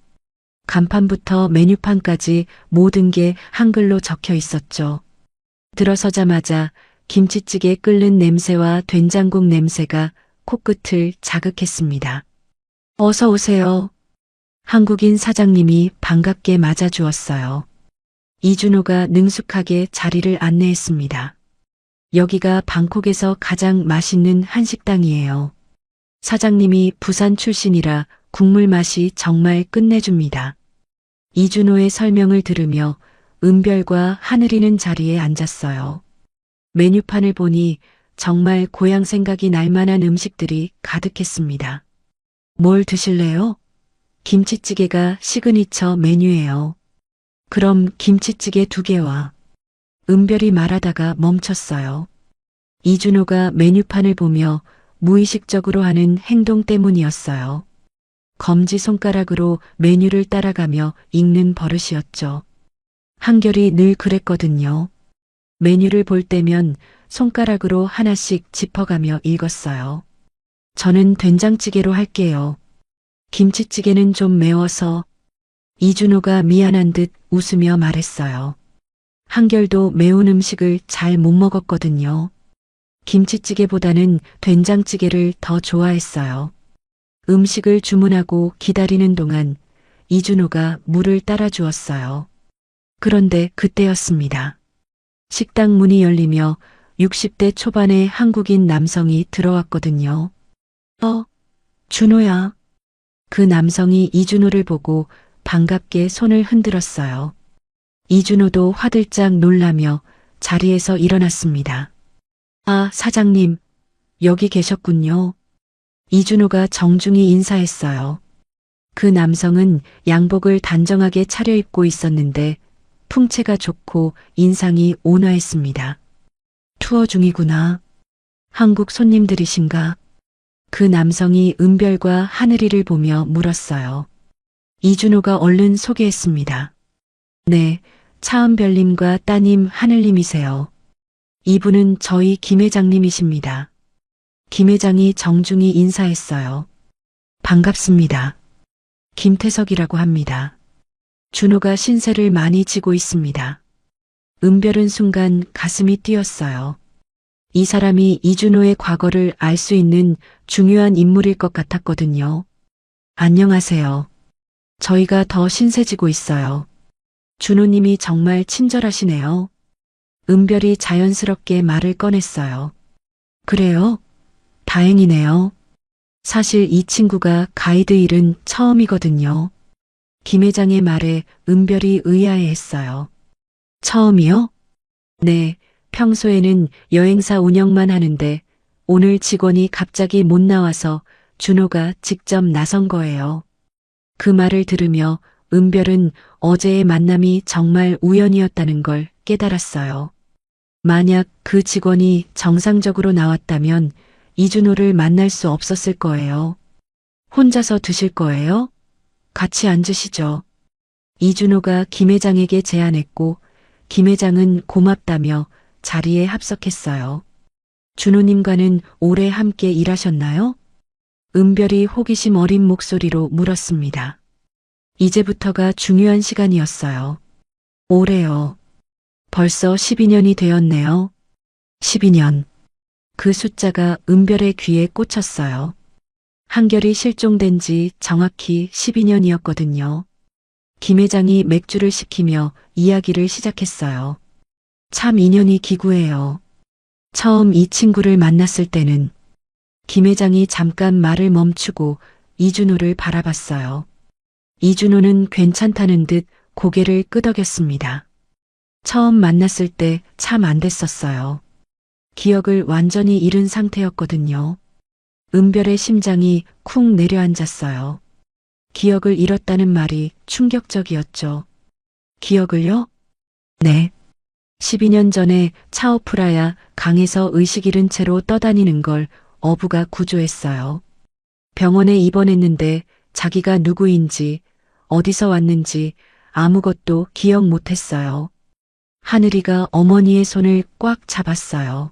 간판부터 메뉴판까지 모든 게 한글로 적혀 있었죠. 들어서자마자 김치찌개 끓는 냄새와 된장국 냄새가 코끝을 자극했습니다. 어서 오세요. 한국인 사장님이 반갑게 맞아주었어요. 이준호가 능숙하게 자리를 안내했습니다. 여기가 방콕에서 가장 맛있는 한식당이에요. 사장님이 부산 출신이라 국물 맛이 정말 끝내줍니다. 이준호의 설명을 들으며 은별과 하늘이는 자리에 앉았어요. 메뉴판을 보니 정말 고향 생각이 날 만한 음식들이 가득했습니다. 뭘 드실래요? 김치찌개가 시그니처 메뉴예요. 그럼 김치찌개 2개와. 은별이 말하다가 멈췄어요. 이준호가 메뉴판을 보며 무의식적으로 하는 행동 때문이었어요. 검지손가락으로 메뉴를 따라가며 읽는 버릇이었죠. 한결이 늘 그랬거든요. 메뉴를 볼 때면 손가락으로 하나씩 짚어가며 읽었어요. 저는 된장찌개로 할게요. 김치찌개는 좀 매워서. 이준호가 미안한 듯 웃으며 말했어요. 한결도 매운 음식을 잘 못 먹었거든요. 김치찌개보다는 된장찌개를 더 좋아했어요. 음식을 주문하고 기다리는 동안 이준호가 물을 따라 주었어요. 그런데 그때였습니다. 식당 문이 열리며 60대 초반의 한국인 남성이 들어왔거든요. 준호야. 그 남성이 이준호를 보고 반갑게 손을 흔들었어요. 이준호도 화들짝 놀라며 자리에서 일어났습니다. 아, 사장님, 여기 계셨군요. 이준호가 정중히 인사했어요. 그 남성은 양복을 단정하게 차려입고 있었는데 풍채가 좋고 인상이 온화했습니다. 투어 중이구나. 한국 손님들이신가? 그 남성이 은별과 하늘이를 보며 물었어요. 이준호가 얼른 소개했습니다. 네, 차은별님과 따님 하늘님이세요. 이분은 저희 김 회장님이십니다. 김 회장이 정중히 인사했어요. 반갑습니다. 김태석이라고 합니다. 준호가 신세를 많이 지고 있습니다. 은별은 순간 가슴이 뛰었어요. 이 사람이 이준호의 과거를 알 수 있는 중요한 인물일 것 같았거든요. 안녕하세요. 저희가 더 신세지고 있어요. 준호님이 정말 친절하시네요. 은별이 자연스럽게 말을 꺼냈어요. 그래요? 다행이네요. 사실 이 친구가 가이드 일은 처음이거든요. 김 회장의 말에 은별이 의아해했어요. 처음이요? 네, 평소에는 여행사 운영만 하는데 오늘 직원이 갑자기 못 나와서 준호가 직접 나선 거예요. 그 말을 들으며 은별은 어제의 만남이 정말 우연이었다는 걸 깨달았어요. 만약 그 직원이 정상적으로 나왔다면 이준호를 만날 수 없었을 거예요. 혼자서 드실 거예요? 같이 앉으시죠. 이준호가 김 회장에게 제안했고 김 회장은 고맙다며 자리에 합석했어요. 준호님과는 오래 함께 일하셨나요? 은별이 호기심 어린 목소리로 물었습니다. 이제부터가 중요한 시간이었어요. 올해요. 벌써 12년이 되었네요. 12년. 그 숫자가 은별의 귀에 꽂혔어요. 한결이 실종된 지 정확히 12년이었거든요. 김 회장이 맥주를 시키며 이야기를 시작했어요. 참 인연이 기구해요. 처음 이 친구를 만났을 때는 김 회장이 잠깐 말을 멈추고 이준호를 바라봤어요. 이준호는 괜찮다는 듯 고개를 끄덕였습니다. 처음 만났을 때 참 안 됐었어요. 기억을 완전히 잃은 상태였거든요. 은별의 심장이 쿵 내려앉았어요. 기억을 잃었다는 말이 충격적이었죠. 기억을요? 네. 12년 전에 차오프라야 강에서 의식 잃은 채로 떠다니는 걸 어부가 구조했어요. 병원에 입원했는데 자기가 누구인지 어디서 왔는지 아무것도 기억 못했어요. 하늘이가 어머니의 손을 꽉 잡았어요.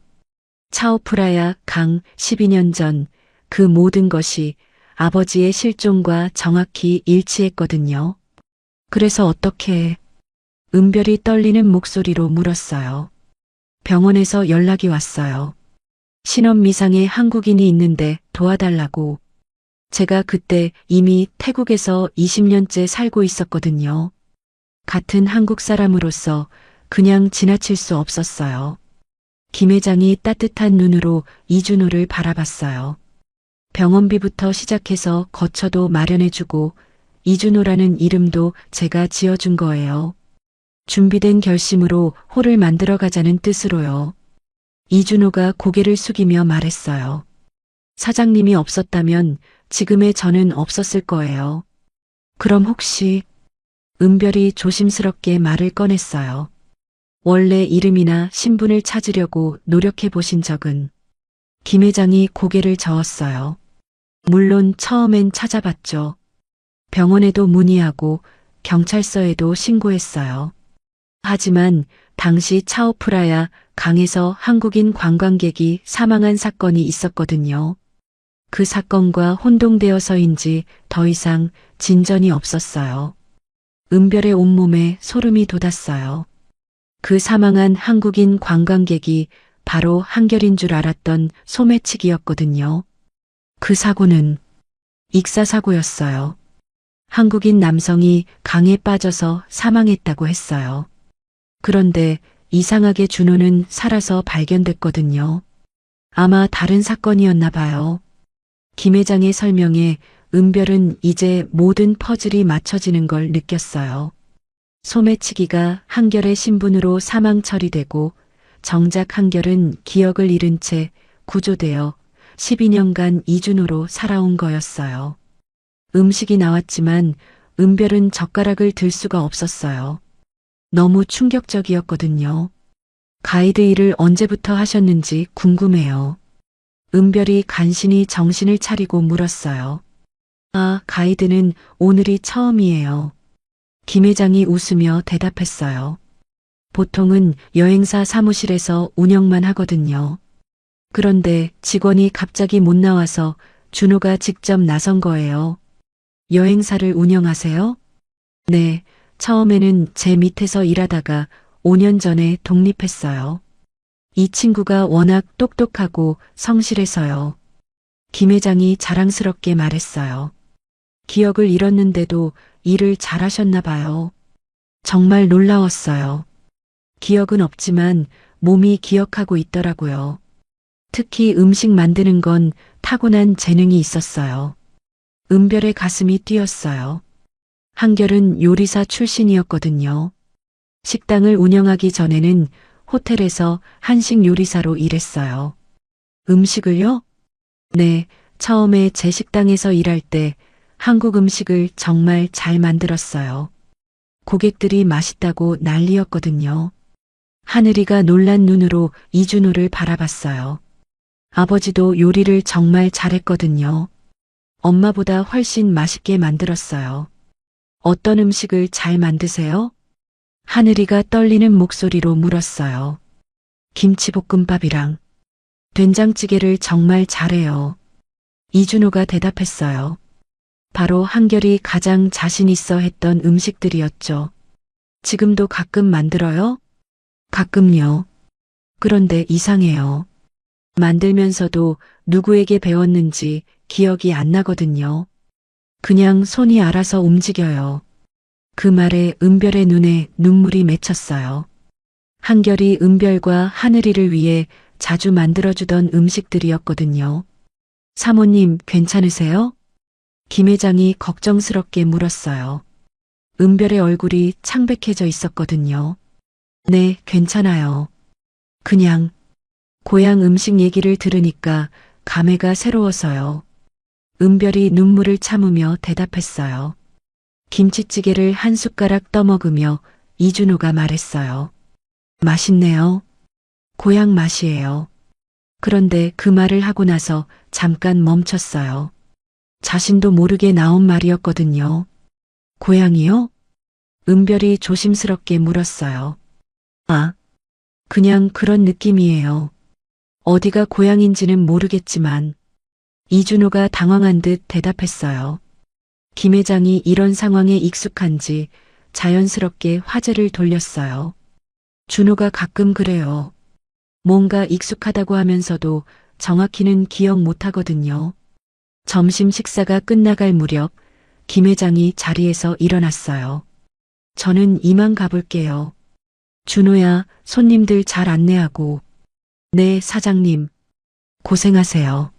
차오프라야 강 12년 전 그 모든 것이 아버지의 실종과 정확히 일치했거든요. 그래서 어떻게 은별이 떨리는 목소리로 물었어요. 병원에서 연락이 왔어요. 신원미상에 한국인이 있는데 도와달라고. 제가 그때 이미 태국에서 20년째 살고 있었거든요. 같은 한국 사람으로서 그냥 지나칠 수 없었어요. 김 회장이 따뜻한 눈으로 이준호를 바라봤어요. 병원비부터 시작해서 거처도 마련해주고 이준호라는 이름도 제가 지어준 거예요. 준비된 결심으로 홀을 만들어 가자는 뜻으로요. 이준호가 고개를 숙이며 말했어요. 사장님이 없었다면 지금의 저는 없었을 거예요. 그럼 혹시 은별이 조심스럽게 말을 꺼냈어요. 원래 이름이나 신분을 찾으려고 노력해 보신 적은? 김 회장이 고개를 저었어요. 물론 처음엔 찾아봤죠. 병원에도 문의하고 경찰서에도 신고했어요. 하지만 당시 차오프라야 강에서 한국인 관광객이 사망한 사건이 있었거든요. 그 사건과 혼동되어서인지 더 이상 진전이 없었어요. 은별의 온몸에 소름이 돋았어요. 그 사망한 한국인 관광객이 바로 한결인 줄 알았던 소매치기였거든요. 그 사고는 익사사고였어요. 한국인 남성이 강에 빠져서 사망했다고 했어요. 그런데 이상하게 준호는 살아서 발견됐거든요. 아마 다른 사건이었나 봐요. 김 회장의 설명에 은별은 이제 모든 퍼즐이 맞춰지는 걸 느꼈어요. 소매치기가 한결의 신분으로 사망 처리되고 정작 한결은 기억을 잃은 채 구조되어 12년간 이준호로 살아온 거였어요. 음식이 나왔지만 은별은 젓가락을 들 수가 없었어요. 너무 충격적이었거든요. 가이드 일을 언제부터 하셨는지 궁금해요. 은별이 간신히 정신을 차리고 물었어요. 아, 가이드는 오늘이 처음이에요. 김 회장이 웃으며 대답했어요. 보통은 여행사 사무실에서 운영만 하거든요. 그런데 직원이 갑자기 못 나와서 준호가 직접 나선 거예요. 여행사를 운영하세요? 네, 처음에는 제 밑에서 일하다가 5년 전에 독립했어요. 이 친구가 워낙 똑똑하고 성실해서요. 김 회장이 자랑스럽게 말했어요. 기억을 잃었는데도 일을 잘하셨나 봐요. 정말 놀라웠어요. 기억은 없지만 몸이 기억하고 있더라고요. 특히 음식 만드는 건 타고난 재능이 있었어요. 은별의 가슴이 뛰었어요. 한결은 요리사 출신이었거든요. 식당을 운영하기 전에는 호텔에서 한식 요리사로 일했어요. 음식을요? 네, 처음에 제 식당에서 일할 때 한국 음식을 정말 잘 만들었어요. 고객들이 맛있다고 난리였거든요. 하늘이가 놀란 눈으로 이준호를 바라봤어요. 아버지도 요리를 정말 잘했거든요. 엄마보다 훨씬 맛있게 만들었어요. 어떤 음식을 잘 만드세요? 하늘이가 떨리는 목소리로 물었어요. 김치볶음밥이랑 된장찌개를 정말 잘해요. 이준호가 대답했어요. 바로 한결이 가장 자신 있어 했던 음식들이었죠. 지금도 가끔 만들어요? 가끔요. 그런데 이상해요. 만들면서도 누구에게 배웠는지 기억이 안 나거든요. 그냥 손이 알아서 움직여요. 그 말에 은별의 눈에 눈물이 맺혔어요. 한결이 은별과 하늘이를 위해 자주 만들어주던 음식들이었거든요. 사모님 괜찮으세요? 김 회장이 걱정스럽게 물었어요. 은별의 얼굴이 창백해져 있었거든요. 네, 괜찮아요. 그냥 고향 음식 얘기를 들으니까 감회가 새로워서요. 은별이 눈물을 참으며 대답했어요. 김치찌개를 한 숟가락 떠먹으며 이준호가 말했어요. 맛있네요. 고향 맛이에요. 그런데 그 말을 하고 나서 잠깐 멈췄어요. 자신도 모르게 나온 말이었거든요. 고향이요? 은별이 조심스럽게 물었어요. 아, 그냥 그런 느낌이에요. 어디가 고향인지는 모르겠지만 이준호가 당황한 듯 대답했어요. 김 회장이 이런 상황에 익숙한지 자연스럽게 화제를 돌렸어요. 준호가 가끔 그래요. 뭔가 익숙하다고 하면서도 정확히는 기억 못하거든요. 점심 식사가 끝나갈 무렵 김 회장이 자리에서 일어났어요. 저는 이만 가볼게요. 준호야, 손님들 잘 안내하고. 네, 사장님. 고생하세요.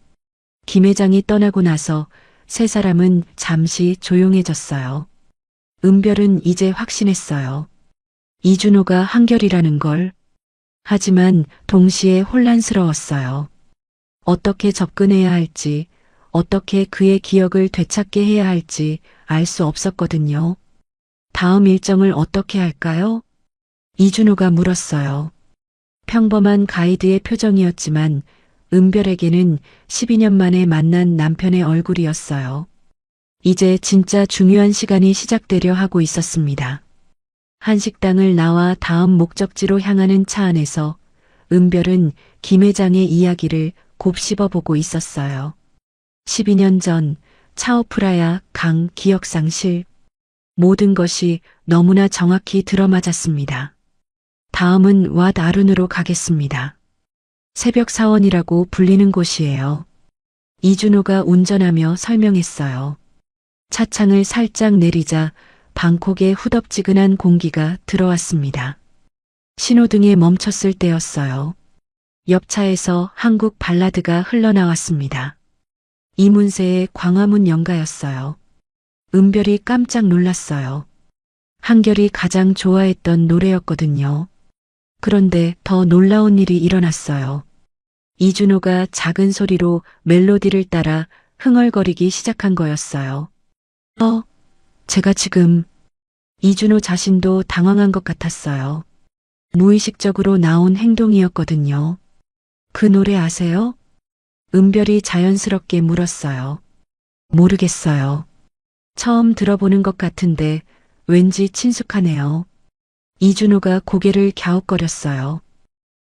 김 회장이 떠나고 나서 세 사람은 잠시 조용해졌어요. 은별은 이제 확신했어요. 이준호가 한결이라는 걸. 하지만 동시에 혼란스러웠어요. 어떻게 접근해야 할지, 어떻게 그의 기억을 되찾게 해야 할지 알 수 없었거든요. 다음 일정을 어떻게 할까요? 이준호가 물었어요. 평범한 가이드의 표정이었지만 은별에게는 12년 만에 만난 남편의 얼굴이었어요. 이제 진짜 중요한 시간이 시작되려 하고 있었습니다. 한식당을 나와 다음 목적지로 향하는 차 안에서 은별은 김 회장의 이야기를 곱씹어보고 있었어요. 12년 전 차오프라야 강 기억상실. 모든 것이 너무나 정확히 들어맞았습니다. 다음은 왓 아룬으로 가겠습니다. 새벽 사원이라고 불리는 곳이에요. 이준호가 운전하며 설명했어요. 차창을 살짝 내리자 방콕의 후덥지근한 공기가 들어왔습니다. 신호등에 멈췄을 때였어요. 옆차에서 한국 발라드가 흘러나왔습니다. 이문세의 광화문 연가였어요. 은별이 깜짝 놀랐어요. 한결이 가장 좋아했던 노래였거든요. 그런데 더 놀라운 일이 일어났어요. 이준호가 작은 소리로 멜로디를 따라 흥얼거리기 시작한 거였어요. 제가 지금 이준호 자신도 당황한 것 같았어요. 무의식적으로 나온 행동이었거든요. 그 노래 아세요? 은별이 자연스럽게 물었어요. 모르겠어요. 처음 들어보는 것 같은데 왠지 친숙하네요. 이준호가 고개를 갸웃거렸어요.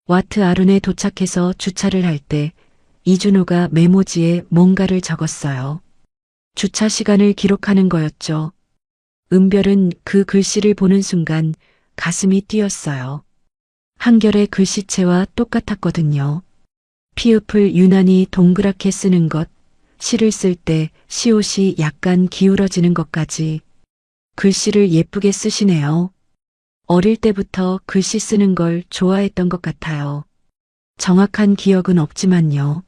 와트 아룬에 도착해서 주차를 할 때 이준호가 메모지에 뭔가를 적었어요. 주차 시간을 기록하는 거였죠. 은별은 그 글씨를 보는 순간 가슴이 뛰었어요. 한결의 글씨체와 똑같았거든요. 피읍을 유난히 동그랗게 쓰는 것, 시를 쓸 때 시옷이 약간 기울어지는 것까지. 글씨를 예쁘게 쓰시네요. 어릴 때부터 글씨 쓰는 걸 좋아했던 것 같아요. 정확한 기억은 없지만요.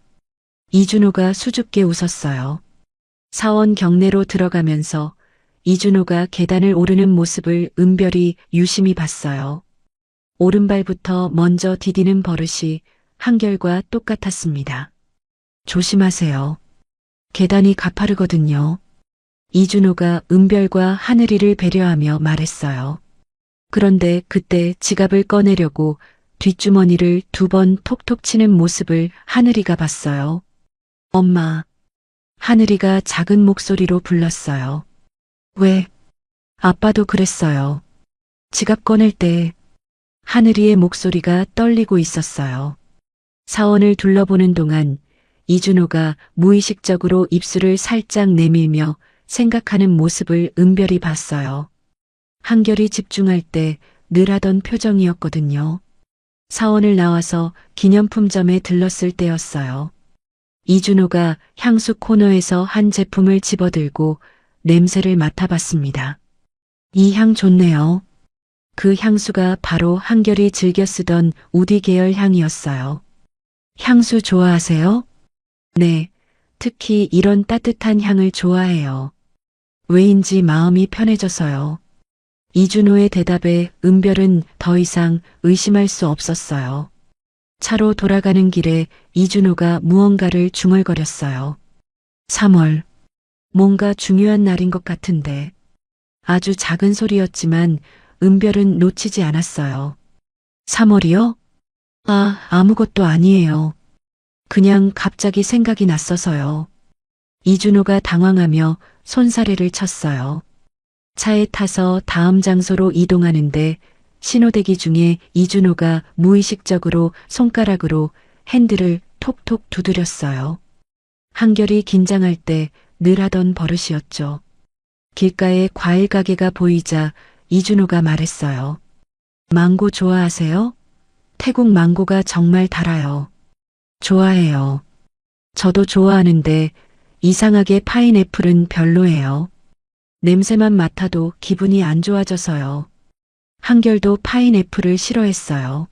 이준호가 수줍게 웃었어요. 사원 경내로 들어가면서 이준호가 계단을 오르는 모습을 은별이 유심히 봤어요. 오른발부터 먼저 디디는 버릇이 한결과 똑같았습니다. 조심하세요. 계단이 가파르거든요. 이준호가 은별과 하늘이를 배려하며 말했어요. 그런데 그때 지갑을 꺼내려고 뒷주머니를 2번 톡톡 치는 모습을 하늘이가 봤어요. 엄마. 하늘이가 작은 목소리로 불렀어요. 왜? 아빠도 그랬어요. 지갑 꺼낼 때 하늘이의 목소리가 떨리고 있었어요. 사원을 둘러보는 동안 이준호가 무의식적으로 입술을 살짝 내밀며 생각하는 모습을 은별이 봤어요. 한결이 집중할 때 늘 하던 표정이었거든요. 사원을 나와서 기념품점에 들렀을 때였어요. 이준호가 향수 코너에서 한 제품을 집어들고 냄새를 맡아봤습니다. 이 향 좋네요. 그 향수가 바로 한결이 즐겨 쓰던 우디 계열 향이었어요. 향수 좋아하세요? 네, 특히 이런 따뜻한 향을 좋아해요. 왜인지 마음이 편해져서요. 이준호의 대답에 은별은 더 이상 의심할 수 없었어요. 차로 돌아가는 길에 이준호가 무언가를 중얼거렸어요. 3월. 뭔가 중요한 날인 것 같은데. 아주 작은 소리였지만 은별은 놓치지 않았어요. 3월이요? 아무것도 아니에요. 그냥 갑자기 생각이 났어서요. 이준호가 당황하며 손사래를 쳤어요. 차에 타서 다음 장소로 이동하는데 신호대기 중에 이준호가 무의식적으로 손가락으로 핸들을 톡톡 두드렸어요. 한결이 긴장할 때 늘 하던 버릇이었죠. 길가에 과일 가게가 보이자 이준호가 말했어요. 망고 좋아하세요? 태국 망고가 정말 달아요. 좋아해요. 저도 좋아하는데 이상하게 파인애플은 별로예요. 냄새만 맡아도 기분이 안 좋아져서요. 한결도 파인애플을 싫어했어요.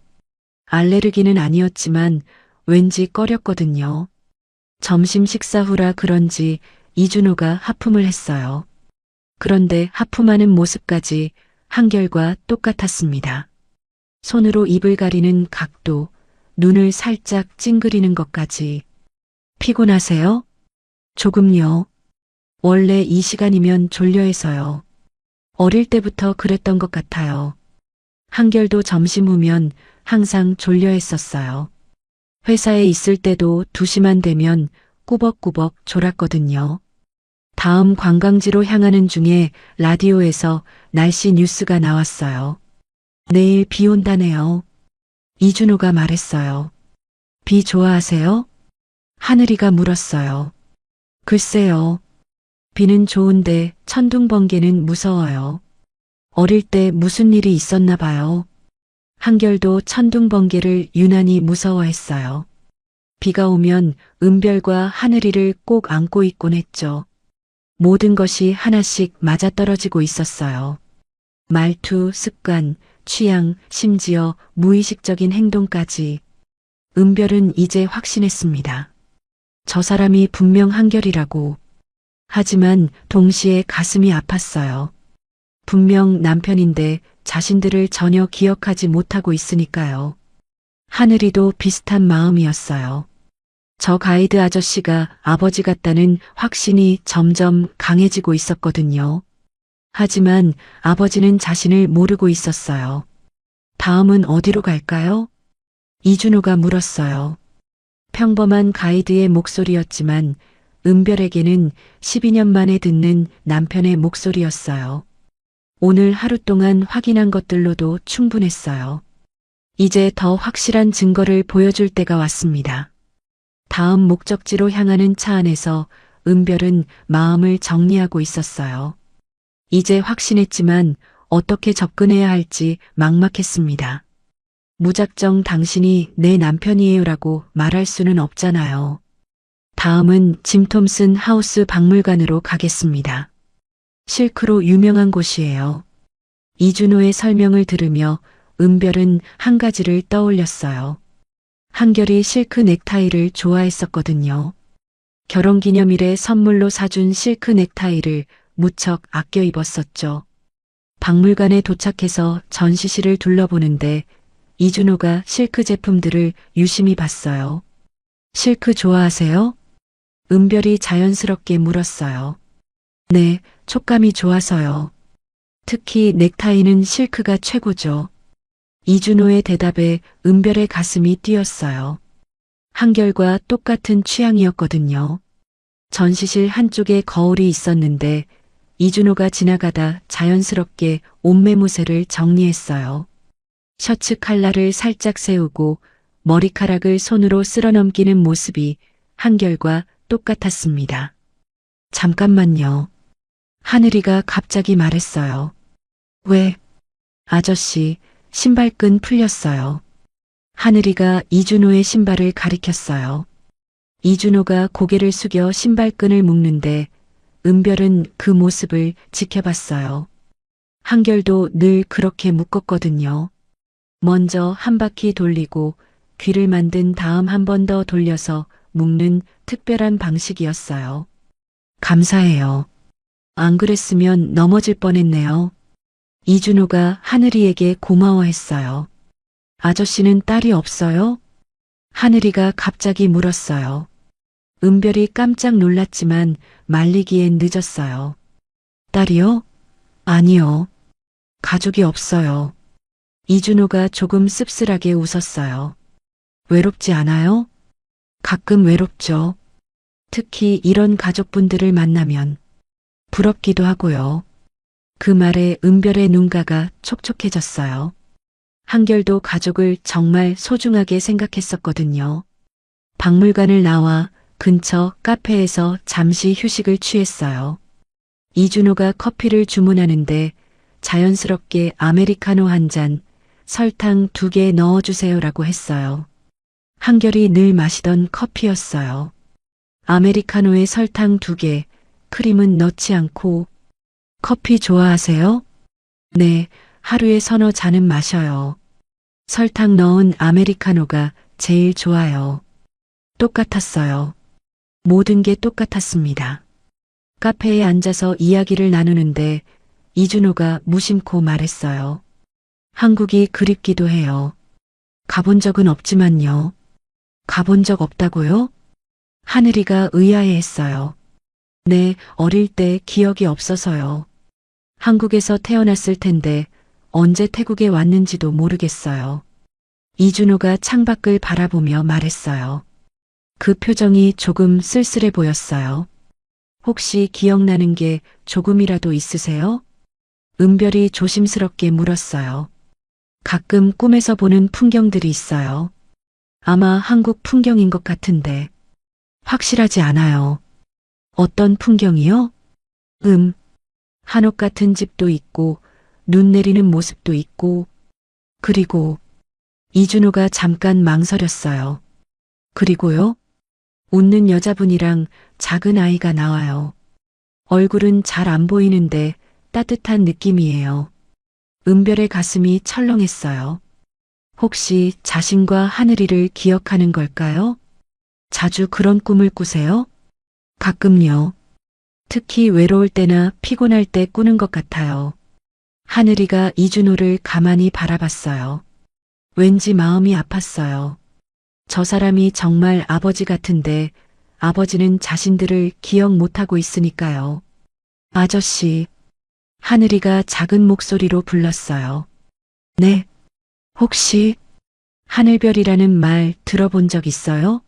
알레르기는 아니었지만 왠지 꺼렸거든요. 점심 식사 후라 그런지 이준호가 하품을 했어요. 그런데 하품하는 모습까지 한결과 똑같았습니다. 손으로 입을 가리는 각도, 눈을 살짝 찡그리는 것까지. 피곤하세요? 조금요. 원래 이 시간이면 졸려해서요. 어릴 때부터 그랬던 것 같아요. 한결도 점심 후면 항상 졸려했었어요. 회사에 있을 때도 2시만 되면 꾸벅꾸벅 졸았거든요. 다음 관광지로 향하는 중에 라디오에서 날씨 뉴스가 나왔어요. 내일 비 온다네요. 이준호가 말했어요. 비 좋아하세요? 하늘이가 물었어요. 글쎄요. 비는 좋은데 천둥번개는 무서워요. 어릴 때 무슨 일이 있었나 봐요. 한결도 천둥번개를 유난히 무서워했어요. 비가 오면 은별과 하늘이를 꼭 안고 있곤 했죠. 모든 것이 하나씩 맞아떨어지고 있었어요. 말투, 습관, 취향, 심지어 무의식적인 행동까지. 은별은 이제 확신했습니다. 저 사람이 분명 한결이라고. 하지만 동시에 가슴이 아팠어요. 분명 남편인데 자신들을 전혀 기억하지 못하고 있으니까요. 하늘이도 비슷한 마음이었어요. 저 가이드 아저씨가 아버지 같다는 확신이 점점 강해지고 있었거든요. 하지만 아버지는 자신을 모르고 있었어요. 다음은 어디로 갈까요? 이준호가 물었어요. 평범한 가이드의 목소리였지만 은별에게는 12년 만에 듣는 남편의 목소리였어요. 오늘 하루 동안 확인한 것들로도 충분했어요. 이제 더 확실한 증거를 보여줄 때가 왔습니다. 다음 목적지로 향하는 차 안에서 은별은 마음을 정리하고 있었어요. 이제 확신했지만 어떻게 접근해야 할지 막막했습니다. 무작정 당신이 내 남편이에요라고 말할 수는 없잖아요. 다음은 짐 톰슨 하우스 박물관으로 가겠습니다. 실크로 유명한 곳이에요. 이준호의 설명을 들으며 은별은 한 가지를 떠올렸어요. 한결이 실크 넥타이를 좋아했었거든요. 결혼기념일에 선물로 사준 실크 넥타이를 무척 아껴 입었었죠. 박물관에 도착해서 전시실을 둘러보는데 이준호가 실크 제품들을 유심히 봤어요. 실크 좋아하세요? 은별이 자연스럽게 물었어요. 네, 촉감이 좋아서요. 특히 넥타이는 실크가 최고죠. 이준호의 대답에 은별의 가슴이 뛰었어요. 한결과 똑같은 취향이었거든요. 전시실 한쪽에 거울이 있었는데 이준호가 지나가다 자연스럽게 옷매무새를 정리했어요. 셔츠 칼라를 살짝 세우고 머리카락을 손으로 쓸어넘기는 모습이 한결과 똑같았습니다. 잠깐만요. 하늘이가 갑자기 말했어요. 왜? 아저씨, 신발끈 풀렸어요. 하늘이가 이준호의 신발을 가리켰어요. 이준호가 고개를 숙여 신발끈을 묶는데 은별은 그 모습을 지켜봤어요. 한결도 늘 그렇게 묶었거든요. 먼저 한 바퀴 돌리고 귀를 만든 다음 한 번 더 돌려서 묶는 특별한 방식이었어요. 감사해요. 안 그랬으면 넘어질 뻔했네요. 이준호가 하늘이에게 고마워했어요. 아저씨는 딸이 없어요? 하늘이가 갑자기 물었어요. 은별이 깜짝 놀랐지만 말리기엔 늦었어요. 딸이요? 아니요. 가족이 없어요. 이준호가 조금 씁쓸하게 웃었어요. 외롭지 않아요? 가끔 외롭죠. 특히 이런 가족분들을 만나면 부럽기도 하고요. 그 말에 은별의 눈가가 촉촉해졌어요. 한결도 가족을 정말 소중하게 생각했었거든요. 박물관을 나와 근처 카페에서 잠시 휴식을 취했어요. 이준호가 커피를 주문하는데 자연스럽게 아메리카노 한 잔, 설탕 2개 넣어주세요라고 했어요. 한결이 늘 마시던 커피였어요. 아메리카노에 설탕 2개, 크림은 넣지 않고. 커피 좋아하세요? 네, 하루에 서너 잔은 마셔요. 설탕 넣은 아메리카노가 제일 좋아요. 똑같았어요. 모든 게 똑같았습니다. 카페에 앉아서 이야기를 나누는데 이준호가 무심코 말했어요. 한국이 그립기도 해요. 가본 적은 없지만요. 가본 적 없다고요? 하늘이가 의아해했어요. 네, 어릴 때 기억이 없어서요. 한국에서 태어났을 텐데 언제 태국에 왔는지도 모르겠어요. 이준호가 창밖을 바라보며 말했어요. 그 표정이 조금 쓸쓸해 보였어요. 혹시 기억나는 게 조금이라도 있으세요? 은별이 조심스럽게 물었어요. 가끔 꿈에서 보는 풍경들이 있어요. 아마 한국 풍경인 것 같은데 확실하지 않아요. 어떤 풍경이요? 한옥 같은 집도 있고 눈 내리는 모습도 있고 그리고 이준호가 잠깐 망설였어요. 그리고요? 웃는 여자분이랑 작은 아이가 나와요. 얼굴은 잘 안 보이는데 따뜻한 느낌이에요. 은별의 가슴이 철렁했어요. 혹시 자신과 하늘이를 기억하는 걸까요? 자주 그런 꿈을 꾸세요? 가끔요. 특히 외로울 때나 피곤할 때 꾸는 것 같아요. 하늘이가 이준호를 가만히 바라봤어요. 왠지 마음이 아팠어요. 저 사람이 정말 아버지 같은데 아버지는 자신들을 기억 못하고 있으니까요. 아저씨. 하늘이가 작은 목소리로 불렀어요. 네. 혹시 하늘별이라는 말 들어본 적 있어요?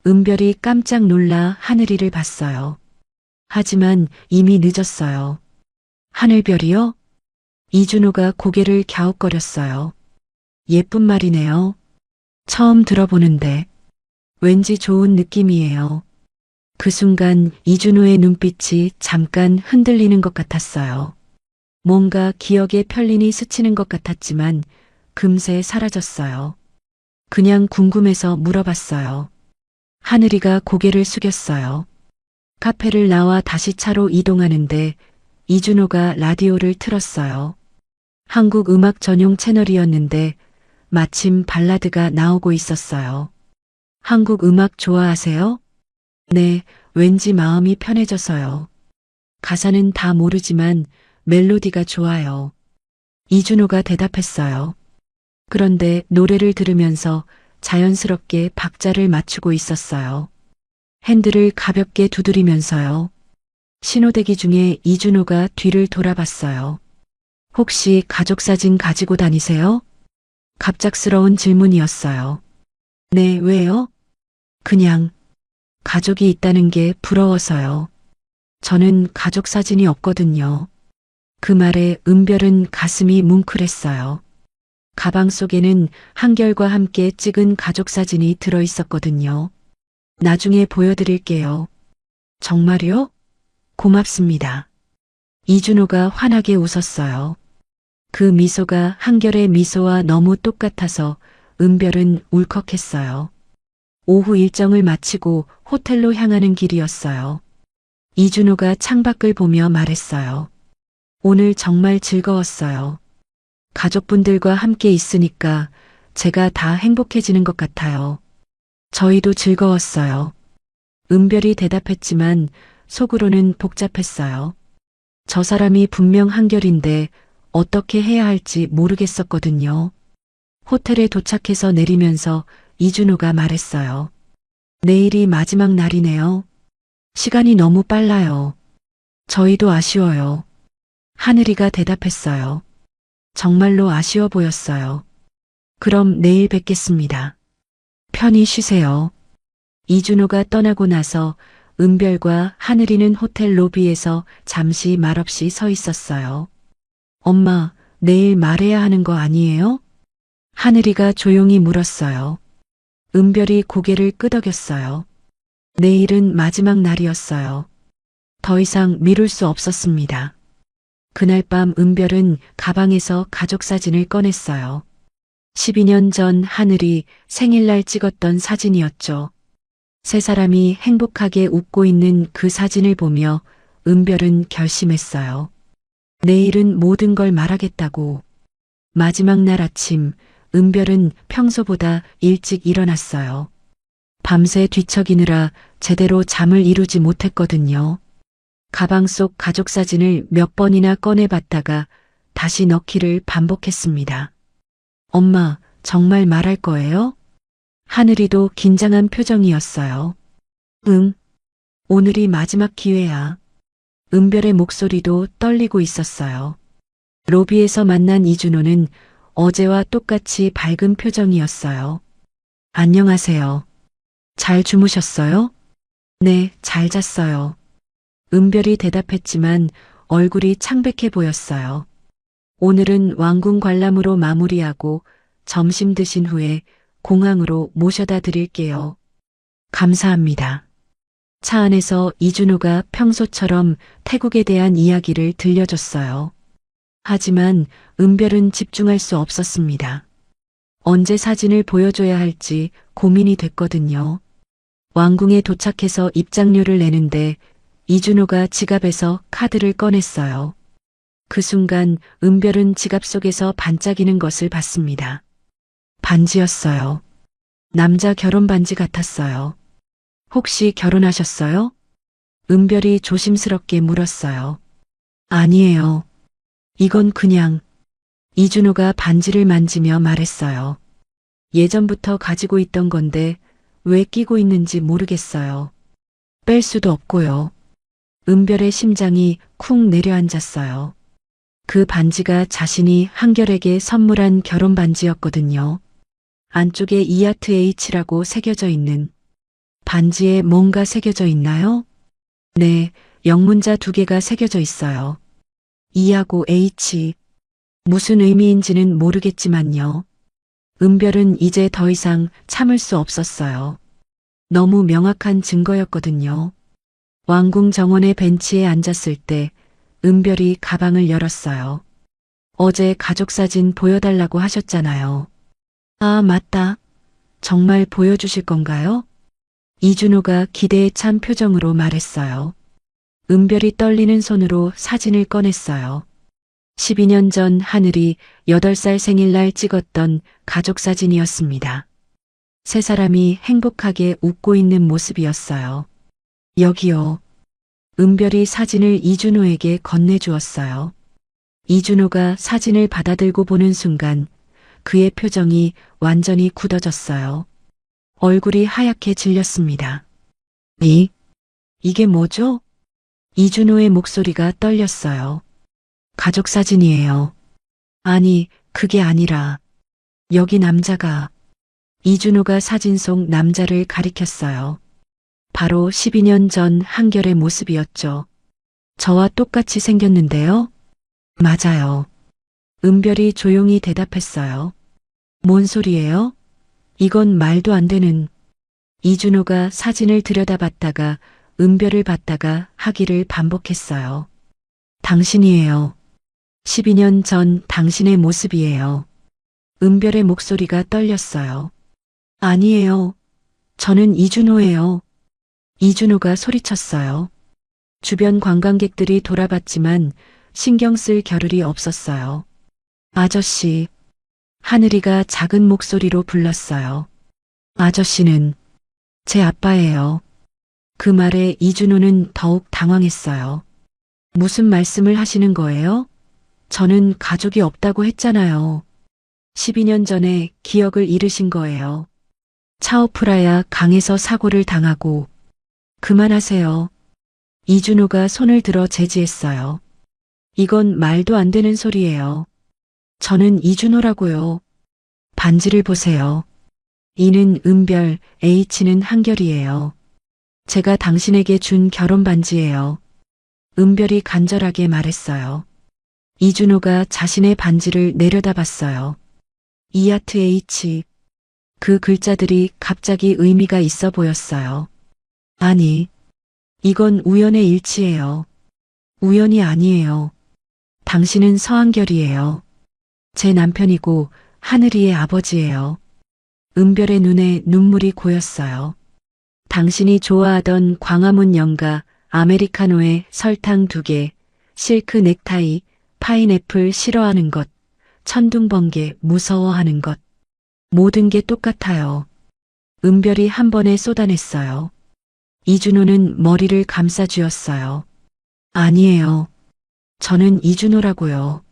은별이 깜짝 놀라 하늘이를 봤어요. 하지만 이미 늦었어요. 하늘별이요? 이준호가 고개를 갸웃거렸어요. 예쁜 말이네요. 처음 들어보는데 왠지 좋은 느낌이에요. 그 순간 이준호의 눈빛이 잠깐 흔들리는 것 같았어요. 뭔가 기억에 편린이 스치는 것 같았지만 금세 사라졌어요. 그냥 궁금해서 물어봤어요. 하늘이가 고개를 숙였어요. 카페를 나와 다시 차로 이동하는데 이준호가 라디오를 틀었어요. 한국 음악 전용 채널이었는데 마침 발라드가 나오고 있었어요. 한국 음악 좋아하세요? 네, 왠지 마음이 편해져서요. 가사는 다 모르지만 멜로디가 좋아요. 이준호가 대답했어요. 그런데 노래를 들으면서 자연스럽게 박자를 맞추고 있었어요. 핸들을 가볍게 두드리면서요. 신호대기 중에 이준호가 뒤를 돌아봤어요. 혹시 가족사진 가지고 다니세요? 갑작스러운 질문이었어요. 네, 왜요? 그냥 가족이 있다는 게 부러워서요. 저는 가족사진이 없거든요. 그 말에 은별은 가슴이 뭉클했어요. 가방 속에는 한결과 함께 찍은 가족사진이 들어있었거든요. 나중에 보여드릴게요. 정말요? 고맙습니다. 이준호가 환하게 웃었어요. 그 미소가 한결의 미소와 너무 똑같아서 은별은 울컥했어요. 오후 일정을 마치고 호텔로 향하는 길이었어요. 이준호가 창밖을 보며 말했어요. 오늘 정말 즐거웠어요. 가족분들과 함께 있으니까 제가 다 행복해지는 것 같아요. 저희도 즐거웠어요. 은별이 대답했지만 속으로는 복잡했어요. 저 사람이 분명 한결인데 어떻게 해야 할지 모르겠었거든요. 호텔에 도착해서 내리면서 이준호가 말했어요. 내일이 마지막 날이네요. 시간이 너무 빨라요. 저희도 아쉬워요. 하늘이가 대답했어요. 정말로 아쉬워 보였어요. 그럼 내일 뵙겠습니다. 편히 쉬세요. 이준호가 떠나고 나서 은별과 하늘이는 호텔 로비에서 잠시 말없이 서 있었어요. 엄마, 내일 말해야 하는 거 아니에요? 하늘이가 조용히 물었어요. 은별이 고개를 끄덕였어요. 내일은 마지막 날이었어요. 더 이상 미룰 수 없었습니다. 그날 밤 은별은 가방에서 가족 사진을 꺼냈어요. 12년 전 하늘이 생일날 찍었던 사진이었죠. 세 사람이 행복하게 웃고 있는 그 사진을 보며 은별은 결심했어요. 내일은 모든 걸 말하겠다고. 마지막 날 아침, 은별은 평소보다 일찍 일어났어요. 밤새 뒤척이느라 제대로 잠을 이루지 못했거든요. 가방 속 가족 사진을 몇 번이나 꺼내봤다가 다시 넣기를 반복했습니다. 엄마, 정말 말할 거예요? 하늘이도 긴장한 표정이었어요. 응. 오늘이 마지막 기회야. 은별의 목소리도 떨리고 있었어요. 로비에서 만난 이준호는 어제와 똑같이 밝은 표정이었어요. 안녕하세요. 잘 주무셨어요? 네, 잘 잤어요. 은별이 대답했지만 얼굴이 창백해 보였어요. 오늘은 왕궁 관람으로 마무리하고 점심 드신 후에 공항으로 모셔다 드릴게요. 감사합니다. 차 안에서 이준호가 평소처럼 태국에 대한 이야기를 들려줬어요. 하지만 은별은 집중할 수 없었습니다. 언제 사진을 보여줘야 할지 고민이 됐거든요. 왕궁에 도착해서 입장료를 내는데 이준호가 지갑에서 카드를 꺼냈어요. 그 순간 은별은 지갑 속에서 반짝이는 것을 봤습니다. 반지였어요. 남자 결혼 반지 같았어요. 혹시 결혼하셨어요? 은별이 조심스럽게 물었어요. 아니에요. 이건 그냥. 이준호가 반지를 만지며 말했어요. 예전부터 가지고 있던 건데 왜 끼고 있는지 모르겠어요. 뺄 수도 없고요. 은별의 심장이 쿵 내려앉았어요. 그 반지가 자신이 한결에게 선물한 결혼 반지였거든요. 안쪽에 이하트 H라고 새겨져 있는. 반지에 뭔가 새겨져 있나요? 네, 영문자 2개가 새겨져 있어요. E하고 H. 무슨 의미인지는 모르겠지만요. 은별은 이제 더 이상 참을 수 없었어요. 너무 명확한 증거였거든요. 왕궁 정원의 벤치에 앉았을 때 은별이 가방을 열었어요. 어제 가족 사진 보여달라고 하셨잖아요. 아, 맞다. 정말 보여주실 건가요? 이준호가 기대에 찬 표정으로 말했어요. 은별이 떨리는 손으로 사진을 꺼냈어요. 12년 전 하늘이 8살 생일날 찍었던 가족 사진이었습니다. 세 사람이 행복하게 웃고 있는 모습이었어요. 여기요. 은별이 사진을 이준호에게 건네주었어요. 이준호가 사진을 받아들고 보는 순간 그의 표정이 완전히 굳어졌어요. 얼굴이 하얗게 질렸습니다. 이게 뭐죠? 이준호의 목소리가 떨렸어요. 가족 사진이에요. 아니, 그게 아니라 여기 남자가. 이준호가 사진 속 남자를 가리켰어요. 바로 12년 전 한결의 모습이었죠. 저와 똑같이 생겼는데요? 맞아요. 은별이 조용히 대답했어요. 뭔 소리예요? 이건 말도 안 되는. 이준호가 사진을 들여다봤다가 은별을 봤다가 하기를 반복했어요. 당신이에요. 12년 전 당신의 모습이에요. 은별의 목소리가 떨렸어요. 아니에요. 저는 이준호예요. 이준호가 소리쳤어요. 주변 관광객들이 돌아봤지만 신경 쓸 겨를이 없었어요. 아저씨. 하늘이가 작은 목소리로 불렀어요. 아저씨는 제 아빠예요. 그 말에 이준호는 더욱 당황했어요. 무슨 말씀을 하시는 거예요? 저는 가족이 없다고 했잖아요. 12년 전에 기억을 잃으신 거예요. 차오프라야 강에서 사고를 당하고. 그만하세요. 이준호가 손을 들어 제지했어요. 이건 말도 안 되는 소리예요. 저는 이준호라고요. 반지를 보세요. E는 은별, H는 한결이에요. 제가 당신에게 준 결혼 반지예요. 은별이 간절하게 말했어요. 이준호가 자신의 반지를 내려다봤어요. 이하트 H. 그 글자들이 갑자기 의미가 있어 보였어요. 아니, 이건 우연의 일치예요. 우연이 아니에요. 당신은 서한결이에요. 제 남편이고 하늘이의 아버지예요. 은별의 눈에 눈물이 고였어요. 당신이 좋아하던 광화문 연가, 아메리카노에 설탕 2개, 실크 넥타이, 파인애플 싫어하는 것, 천둥번개 무서워하는 것. 모든 게 똑같아요. 은별이 한 번에 쏟아냈어요. 이준호는 머리를 감싸쥐었어요. 아니에요. 저는 이준호라고요.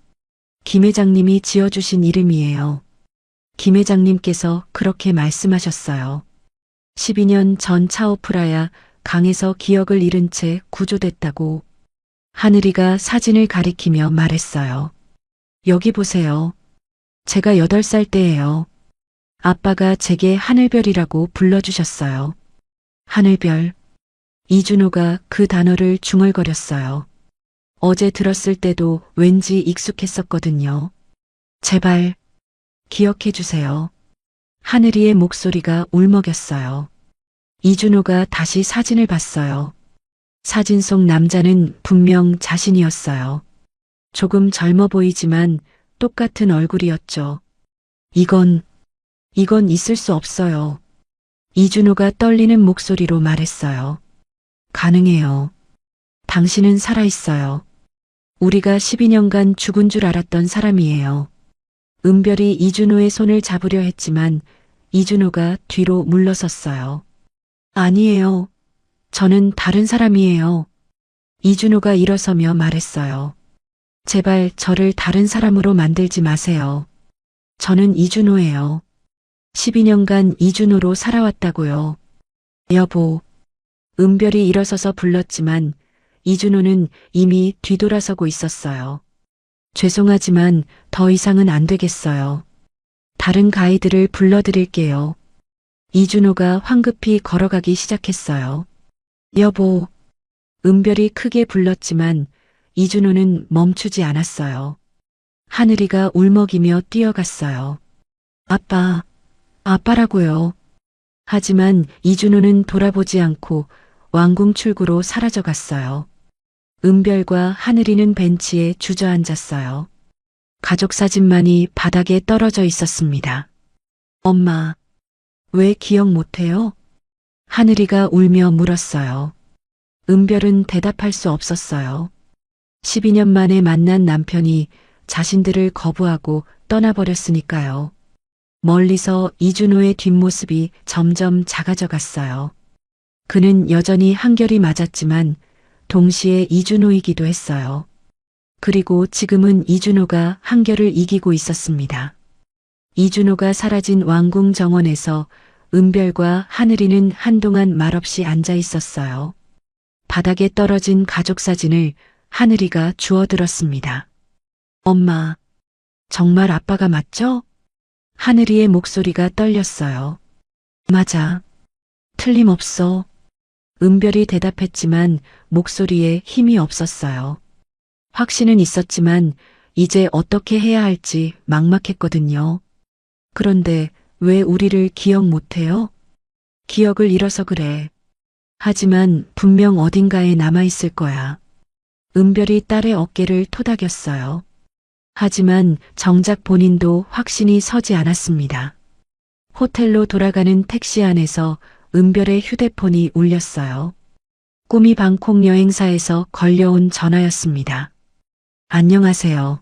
김 회장님이 지어주신 이름이에요. 김 회장님께서 그렇게 말씀하셨어요. 12년 전 차오프라야 강에서 기억을 잃은 채 구조됐다고. 하늘이가 사진을 가리키며 말했어요. 여기 보세요. 제가 8살 때예요. 아빠가 제게 하늘별이라고 불러주셨어요. 하늘별. 이준호가 그 단어를 중얼거렸어요. 어제 들었을 때도 왠지 익숙했었거든요. 제발 기억해 주세요. 하늘이의 목소리가 울먹였어요. 이준호가 다시 사진을 봤어요. 사진 속 남자는 분명 자신이었어요. 조금 젊어 보이지만 똑같은 얼굴이었죠. 이건 있을 수 없어요. 이준호가 떨리는 목소리로 말했어요. 가능해요. 당신은 살아있어요. 우리가 12년간 죽은 줄 알았던 사람이에요. 은별이 이준호의 손을 잡으려 했지만 이준호가 뒤로 물러섰어요. 아니에요. 저는 다른 사람이에요. 이준호가 일어서며 말했어요. 제발 저를 다른 사람으로 만들지 마세요. 저는 이준호예요. 12년간 이준호로 살아왔다고요. 여보. 은별이 일어서서 불렀지만 이준호는 이미 뒤돌아서고 있었어요. 죄송하지만 더 이상은 안 되겠어요. 다른 가이드를 불러드릴게요. 이준호가 황급히 걸어가기 시작했어요. 여보. 은별이 크게 불렀지만 이준호는 멈추지 않았어요. 하늘이가 울먹이며 뛰어갔어요. 아빠, 아빠라고요. 하지만 이준호는 돌아보지 않고 왕궁 출구로 사라져갔어요. 은별과 하늘이는 벤치에 주저앉았어요. 가족 사진만이 바닥에 떨어져 있었습니다. 엄마, 왜 기억 못해요? 하늘이가 울며 물었어요. 은별은 대답할 수 없었어요. 12년 만에 만난 남편이 자신들을 거부하고 떠나버렸으니까요. 멀리서 이준호의 뒷모습이 점점 작아져 갔어요. 그는 여전히 한결이 맞았지만 동시에 이준호이기도 했어요. 그리고 지금은 이준호가 한결을 이기고 있었습니다. 이준호가 사라진 왕궁 정원에서 은별과 하늘이는 한동안 말없이 앉아 있었어요. 바닥에 떨어진 가족 사진을 하늘이가 주워들었습니다. 엄마, 정말 아빠가 맞죠? 하늘이의 목소리가 떨렸어요. 맞아. 틀림없어. 은별이 대답했지만 목소리에 힘이 없었어요. 확신은 있었지만 이제 어떻게 해야 할지 막막했거든요. 그런데 왜 우리를 기억 못해요? 기억을 잃어서 그래. 하지만 분명 어딘가에 남아있을 거야. 은별이 딸의 어깨를 토닥였어요. 하지만 정작 본인도 확신이 서지 않았습니다. 호텔로 돌아가는 택시 안에서 은별의 휴대폰이 울렸어요. 꿈이 방콕 여행사에서 걸려온 전화였습니다. 안녕하세요.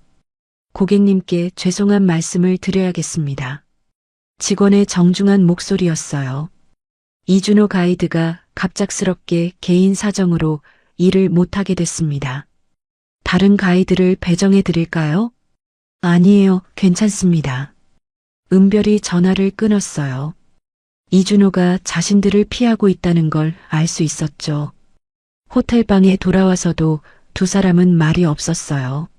고객님께 죄송한 말씀을 드려야겠습니다. 직원의 정중한 목소리였어요. 이준호 가이드가 갑작스럽게 개인 사정으로 일을 못하게 됐습니다. 다른 가이드를 배정해 드릴까요? 아니에요, 괜찮습니다. 은별이 전화를 끊었어요. 이준호가 자신들을 피하고 있다는 걸 알 수 있었죠. 호텔방에 돌아와서도 두 사람은 말이 없었어요.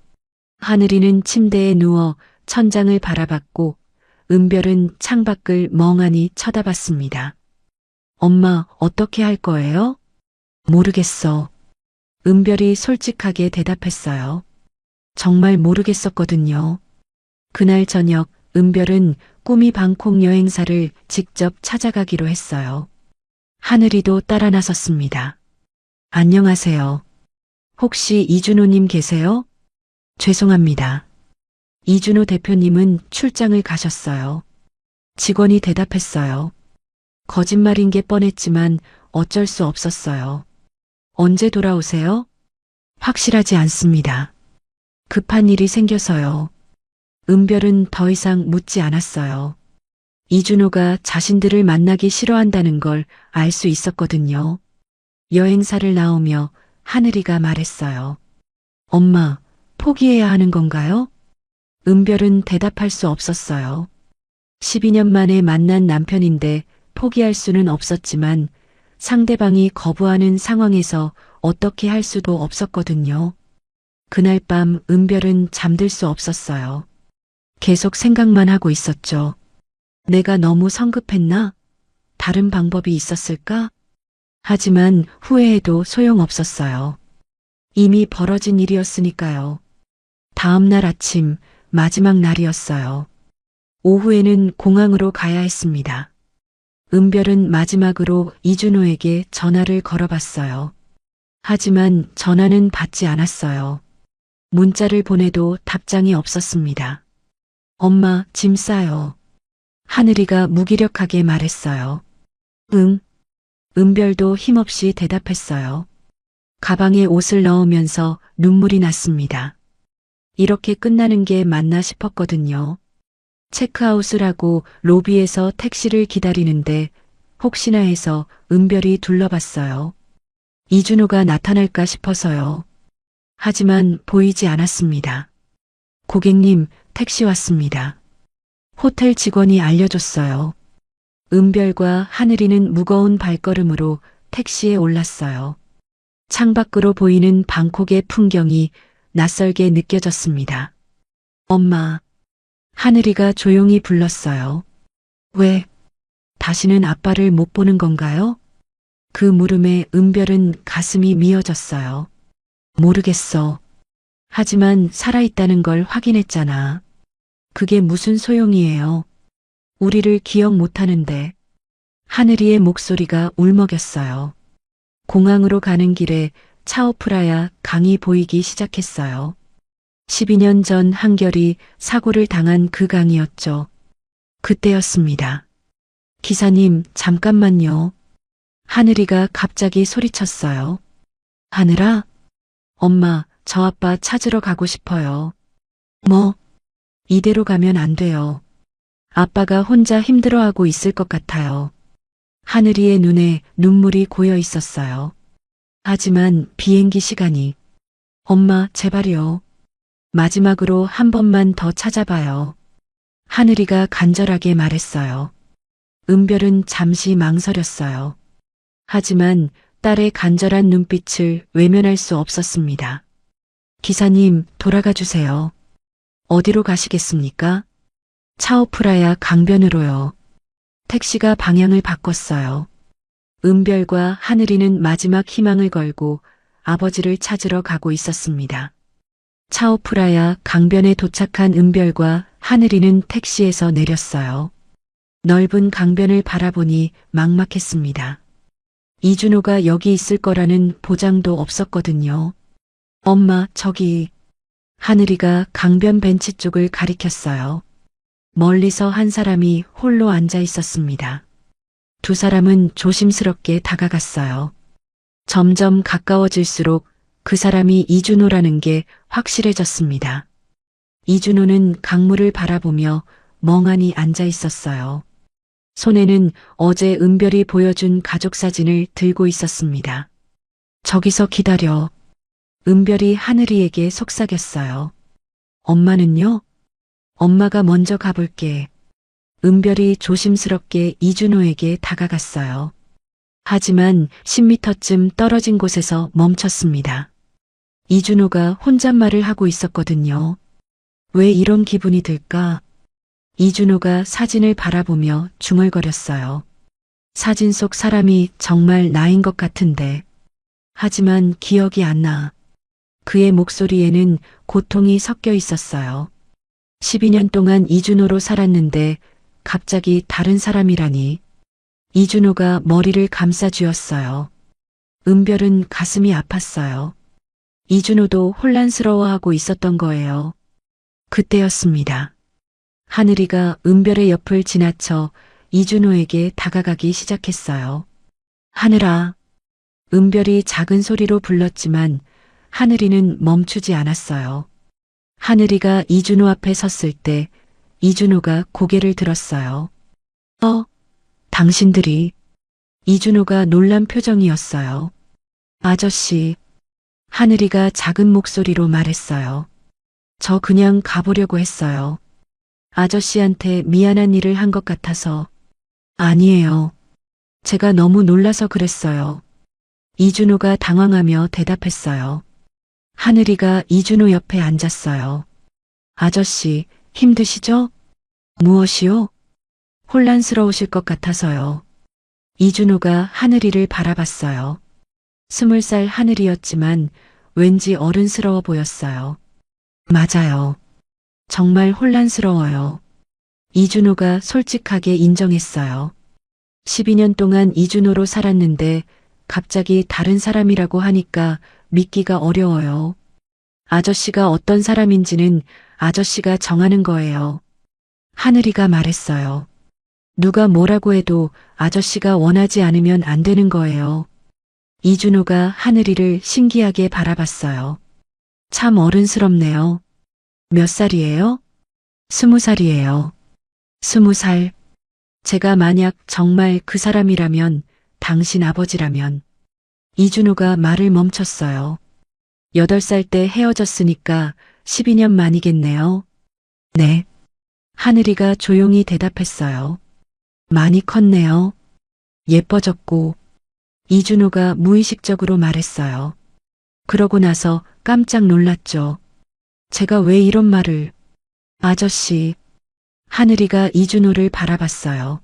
하늘이는 침대에 누워 천장을 바라봤고 은별은 창밖을 멍하니 쳐다봤습니다. 엄마, 어떻게 할 거예요? 모르겠어. 은별이 솔직하게 대답했어요. 정말 모르겠었거든요. 그날 저녁 은별은 꿈이 방콕 여행사를 직접 찾아가기로 했어요. 하늘이도 따라 나섰습니다. 안녕하세요. 혹시 이준호님 계세요? 죄송합니다. 이준호 대표님은 출장을 가셨어요. 직원이 대답했어요. 거짓말인 게 뻔했지만 어쩔 수 없었어요. 언제 돌아오세요? 확실하지 않습니다. 급한 일이 생겨서요. 은별은 더 이상 묻지 않았어요. 이준호가 자신들을 만나기 싫어한다는 걸 알 수 있었거든요. 여행사를 나오며 하늘이가 말했어요. 엄마, 포기해야 하는 건가요? 은별은 대답할 수 없었어요. 12년 만에 만난 남편인데 포기할 수는 없었지만 상대방이 거부하는 상황에서 어떻게 할 수도 없었거든요. 그날 밤 은별은 잠들 수 없었어요. 계속 생각만 하고 있었죠. 내가 너무 성급했나? 다른 방법이 있었을까? 하지만 후회해도 소용없었어요. 이미 벌어진 일이었으니까요. 다음 날 아침 마지막 날이었어요. 오후에는 공항으로 가야 했습니다. 은별은 마지막으로 이준호에게 전화를 걸어봤어요. 하지만 전화는 받지 않았어요. 문자를 보내도 답장이 없었습니다. 엄마, 짐 싸요. 하늘이가 무기력하게 말했어요. 응. 은별도 힘없이 대답했어요. 가방에 옷을 넣으면서 눈물이 났습니다. 이렇게 끝나는 게 맞나 싶었거든요. 체크아웃을 하고 로비에서 택시를 기다리는데 혹시나 해서 은별이 둘러봤어요. 이준호가 나타날까 싶어서요. 하지만 보이지 않았습니다. 고객님, 택시 왔습니다. 호텔 직원이 알려줬어요. 은별과 하늘이는 무거운 발걸음으로 택시에 올랐어요. 창밖으로 보이는 방콕의 풍경이 낯설게 느껴졌습니다. 엄마. 하늘이가 조용히 불렀어요. 왜? 다시는 아빠를 못 보는 건가요? 그 물음에 은별은 가슴이 미어졌어요. 모르겠어. 하지만 살아있다는 걸 확인했잖아. 그게 무슨 소용이에요. 우리를 기억 못하는데. 하늘이의 목소리가 울먹였어요. 공항으로 가는 길에 차오프라야 강이 보이기 시작했어요. 12년 전 한결이 사고를 당한 그 강이었죠. 그때였습니다. 기사님, 잠깐만요. 하늘이가 갑자기 소리쳤어요. 하늘아? 엄마, 저 아빠 찾으러 가고 싶어요. 뭐? 이대로 가면 안 돼요. 아빠가 혼자 힘들어하고 있을 것 같아요. 하늘이의 눈에 눈물이 고여 있었어요. 하지만 비행기 시간이. 엄마, 제발요. 마지막으로 한 번만 더 찾아봐요. 하늘이가 간절하게 말했어요. 은별은 잠시 망설였어요. 하지만 딸의 간절한 눈빛을 외면할 수 없었습니다. 기사님, 돌아가 주세요. 어디로 가시겠습니까? 차오프라야 강변으로요. 택시가 방향을 바꿨어요. 은별과 하늘이는 마지막 희망을 걸고 아버지를 찾으러 가고 있었습니다. 차오프라야 강변에 도착한 은별과 하늘이는 택시에서 내렸어요. 넓은 강변을 바라보니 막막했습니다. 이준호가 여기 있을 거라는 보장도 없었거든요. 엄마, 저기. 하늘이가 강변 벤치 쪽을 가리켰어요. 멀리서 한 사람이 홀로 앉아 있었습니다. 두 사람은 조심스럽게 다가갔어요. 점점 가까워질수록 그 사람이 이준호라는 게 확실해졌습니다. 이준호는 강물을 바라보며 멍하니 앉아 있었어요. 손에는 어제 은별이 보여준 가족 사진을 들고 있었습니다. 저기서 기다려. 은별이 하늘이에게 속삭였어요. 엄마는요? 엄마가 먼저 가볼게. 은별이 조심스럽게 이준호에게 다가갔어요. 하지만 10m쯤 떨어진 곳에서 멈췄습니다. 이준호가 혼잣말을 하고 있었거든요. 왜 이런 기분이 들까? 이준호가 사진을 바라보며 중얼거렸어요. 사진 속 사람이 정말 나인 것 같은데. 하지만 기억이 안 나. 그의 목소리에는 고통이 섞여 있었어요. 12년 동안 이준호로 살았는데 갑자기 다른 사람이라니. 이준호가 머리를 감싸 쥐었어요. 은별은 가슴이 아팠어요. 이준호도 혼란스러워하고 있었던 거예요. 그때였습니다. 하늘이가 은별의 옆을 지나쳐 이준호에게 다가가기 시작했어요. 하늘아. 은별이 작은 소리로 불렀지만 하늘이는 멈추지 않았어요. 하늘이가 이준호 앞에 섰을 때 이준호가 고개를 들었어요. 당신들이. 이준호가 놀란 표정이었어요. 아저씨. 하늘이가 작은 목소리로 말했어요. 저 그냥 가보려고 했어요. 아저씨한테 미안한 일을 한 것 같아서. 아니에요. 제가 너무 놀라서 그랬어요. 이준호가 당황하며 대답했어요. 하늘이가 이준호 옆에 앉았어요. 아저씨, 힘드시죠? 무엇이요? 혼란스러우실 것 같아서요. 이준호가 하늘이를 바라봤어요. 20살 하늘이었지만 왠지 어른스러워 보였어요. 맞아요. 정말 혼란스러워요. 이준호가 솔직하게 인정했어요. 12년 동안 이준호로 살았는데 갑자기 다른 사람이라고 하니까 믿기가 어려워요. 아저씨가 어떤 사람인지는 아저씨가 정하는 거예요. 하늘이가 말했어요. 누가 뭐라고 해도 아저씨가 원하지 않으면 안 되는 거예요. 이준호가 하늘이를 신기하게 바라봤어요. 참 어른스럽네요. 몇 살이에요? 20살이에요. 20살. 제가 만약 정말 그 사람이라면, 당신 아버지라면. 이준호가 말을 멈췄어요. 8살 때 헤어졌으니까 12년 만이겠네요. 네. 하늘이가 조용히 대답했어요. 많이 컸네요. 예뻐졌고. 이준호가 무의식적으로 말했어요. 그러고 나서 깜짝 놀랐죠. 제가 왜 이런 말을. 아저씨. 하늘이가 이준호를 바라봤어요.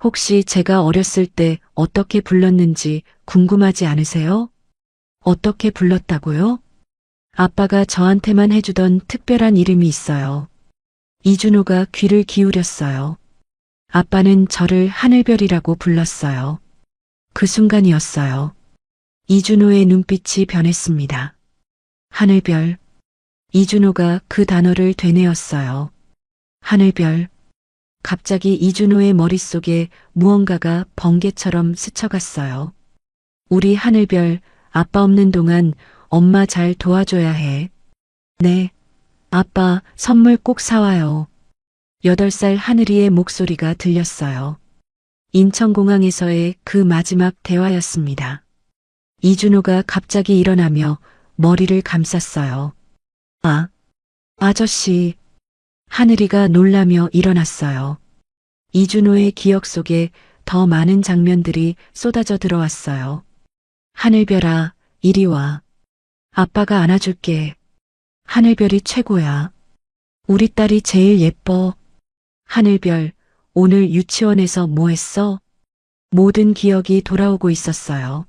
혹시 제가 어렸을 때 어떻게 불렀는지 궁금하지 않으세요? 어떻게 불렀다고요? 아빠가 저한테만 해주던 특별한 이름이 있어요. 이준호가 귀를 기울였어요. 아빠는 저를 하늘별이라고 불렀어요. 그 순간이었어요. 이준호의 눈빛이 변했습니다. 하늘별. 이준호가 그 단어를 되뇌었어요. 하늘별. 갑자기 이준호의 머릿속에 무언가가 번개처럼 스쳐갔어요. 우리 하늘별, 아빠 없는 동안 엄마 잘 도와줘야 해. 네. 아빠, 선물 꼭 사와요. 8살 하늘이의 목소리가 들렸어요. 인천공항에서의 그 마지막 대화였습니다. 이준호가 갑자기 일어나며 머리를 감쌌어요. 아저씨. 하늘이가 놀라며 일어났어요. 이준호의 기억 속에 더 많은 장면들이 쏟아져 들어왔어요. 하늘별아, 이리 와. 아빠가 안아줄게. 하늘별이 최고야. 우리 딸이 제일 예뻐. 하늘별, 오늘 유치원에서 뭐 했어? 모든 기억이 돌아오고 있었어요.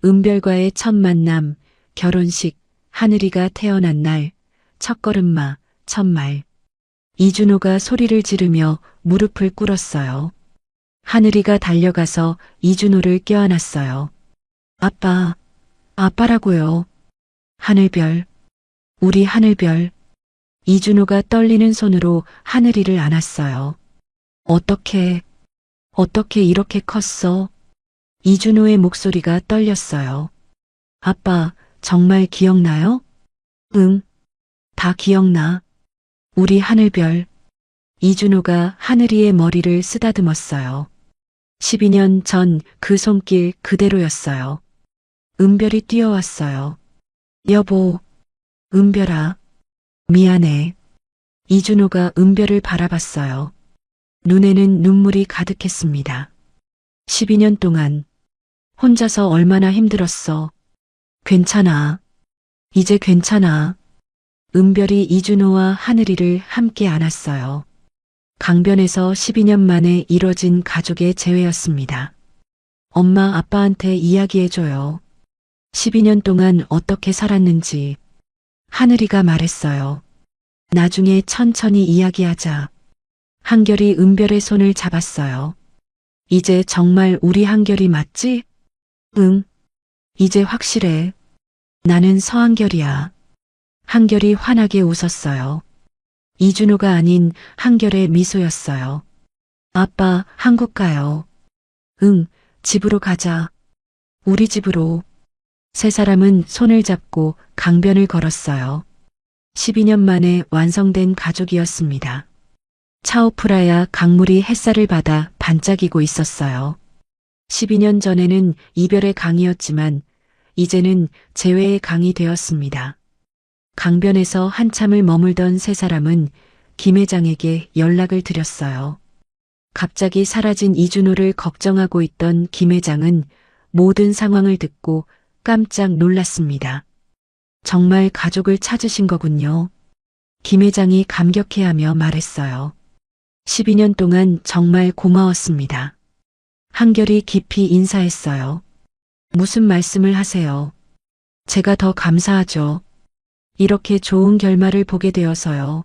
은별과의 첫 만남, 결혼식, 하늘이가 태어난 날, 첫걸음마, 첫말. 이준호가 소리를 지르며 무릎을 꿇었어요. 하늘이가 달려가서 이준호를 껴안았어요. 아빠라고요. 하늘별, 우리 하늘별. 이준호가 떨리는 손으로 하늘이를 안았어요. 어떻게 이렇게 컸어? 이준호의 목소리가 떨렸어요. 아빠, 정말 기억나요? 응, 다 기억나. 우리 하늘별. 이준호가 하늘이의 머리를 쓰다듬었어요. 12년 전 그 손길 그대로였어요. 은별이 뛰어왔어요. 여보, 은별아, 미안해. 이준호가 은별을 바라봤어요. 눈에는 눈물이 가득했습니다. 12년 동안 혼자서 얼마나 힘들었어. 괜찮아. 이제 괜찮아. 은별이 이준호와 하늘이를 함께 안았어요. 강변에서 12년 만에 이뤄진 가족의 재회였습니다. 엄마 아빠한테 이야기해줘요. 12년 동안 어떻게 살았는지. 하늘이가 말했어요. 나중에 천천히 이야기하자. 한결이 은별의 손을 잡았어요. 이제 정말 우리 한결이 맞지? 응. 이제 확실해. 나는 서한결이야. 한결이 환하게 웃었어요. 이준호가 아닌 한결의 미소였어요. 아빠, 한국 가요. 응, 집으로 가자. 우리 집으로. 세 사람은 손을 잡고 강변을 걸었어요. 12년 만에 완성된 가족이었습니다. 차오프라야 강물이 햇살을 받아 반짝이고 있었어요. 12년 전에는 이별의 강이었지만 이제는 재회의 강이 되었습니다. 강변에서 한참을 머물던 세 사람은 김 회장에게 연락을 드렸어요. 갑자기 사라진 이준호를 걱정하고 있던 김 회장은 모든 상황을 듣고 깜짝 놀랐습니다. 정말 가족을 찾으신 거군요. 김 회장이 감격해하며 말했어요. 12년 동안 정말 고마웠습니다. 한결이 깊이 인사했어요. 무슨 말씀을 하세요? 제가 더 감사하죠. 이렇게 좋은 결말을 보게 되어서요.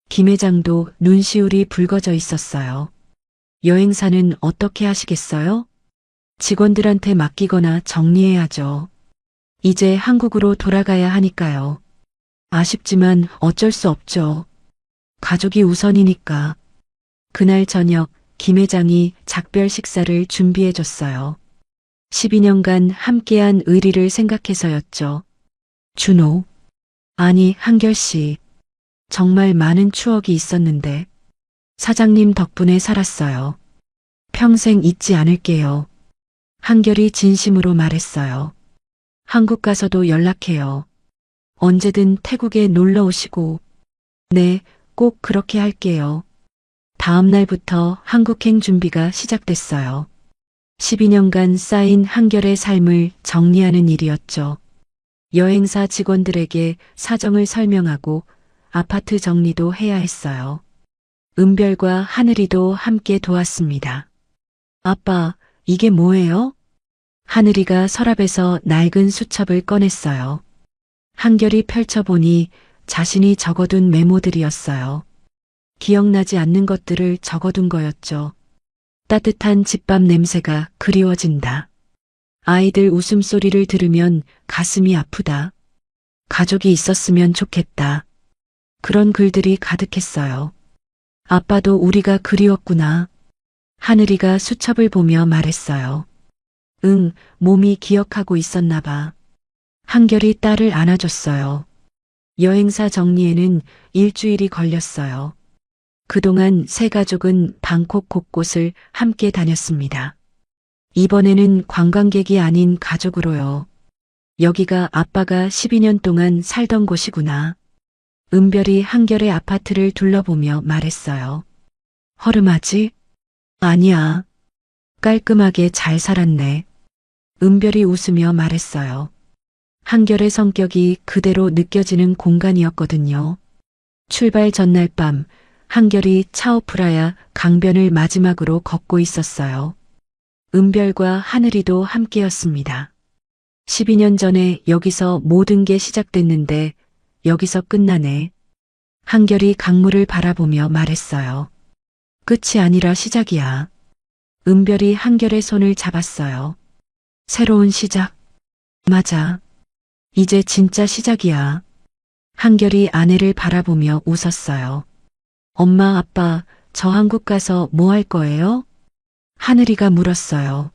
김 회장도 눈시울이 붉어져 있었어요. 여행사는 어떻게 하시겠어요? 직원들한테 맡기거나 정리해야죠. 이제 한국으로 돌아가야 하니까요. 아쉽지만 어쩔 수 없죠. 가족이 우선이니까. 그날 저녁 김 회장이 작별 식사를 준비해 줬어요. 12년간 함께한 의리를 생각해서였죠. 준호. 아니, 한결 씨. 정말 많은 추억이 있었는데. 사장님 덕분에 살았어요. 평생 잊지 않을게요. 한결이 진심으로 말했어요. 한국 가서도 연락해요. 언제든 태국에 놀러 오시고. 네, 꼭 그렇게 할게요. 다음 날부터 한국행 준비가 시작됐어요. 12년간 쌓인 한결의 삶을 정리하는 일이었죠. 여행사 직원들에게 사정을 설명하고 아파트 정리도 해야 했어요. 은별과 하늘이도 함께 도왔습니다. 아빠, 이게 뭐예요? 하늘이가 서랍에서 낡은 수첩을 꺼냈어요. 한결이 펼쳐보니 자신이 적어둔 메모들이었어요. 기억나지 않는 것들을 적어둔 거였죠. 따뜻한 집밥 냄새가 그리워진다. 아이들 웃음소리를 들으면 가슴이 아프다. 가족이 있었으면 좋겠다. 그런 글들이 가득했어요. 아빠도 우리가 그리웠구나. 하늘이가 수첩을 보며 말했어요. 응, 몸이 기억하고 있었나 봐. 한결이 딸을 안아줬어요. 여행사 정리에는 일주일이 걸렸어요. 그동안 세 가족은 방콕 곳곳을 함께 다녔습니다. 이번에는 관광객이 아닌 가족으로요. 여기가 아빠가 12년 동안 살던 곳이구나. 은별이 한결의 아파트를 둘러보며 말했어요. 허름하지? 아니야. 깔끔하게 잘 살았네. 은별이 웃으며 말했어요. 한결의 성격이 그대로 느껴지는 공간이었거든요. 출발 전날 밤 한결이 차오프라야 강변을 마지막으로 걷고 있었어요. 은별과 하늘이도 함께였습니다. 12년 전에 여기서 모든 게 시작됐는데 여기서 끝나네. 한결이 강물을 바라보며 말했어요. 끝이 아니라 시작이야. 은별이 한결의 손을 잡았어요. 새로운 시작. 맞아. 이제 진짜 시작이야. 한결이 아내를 바라보며 웃었어요. 엄마, 아빠, 저 한국 가서 뭐 할 거예요? 하늘이가 물었어요.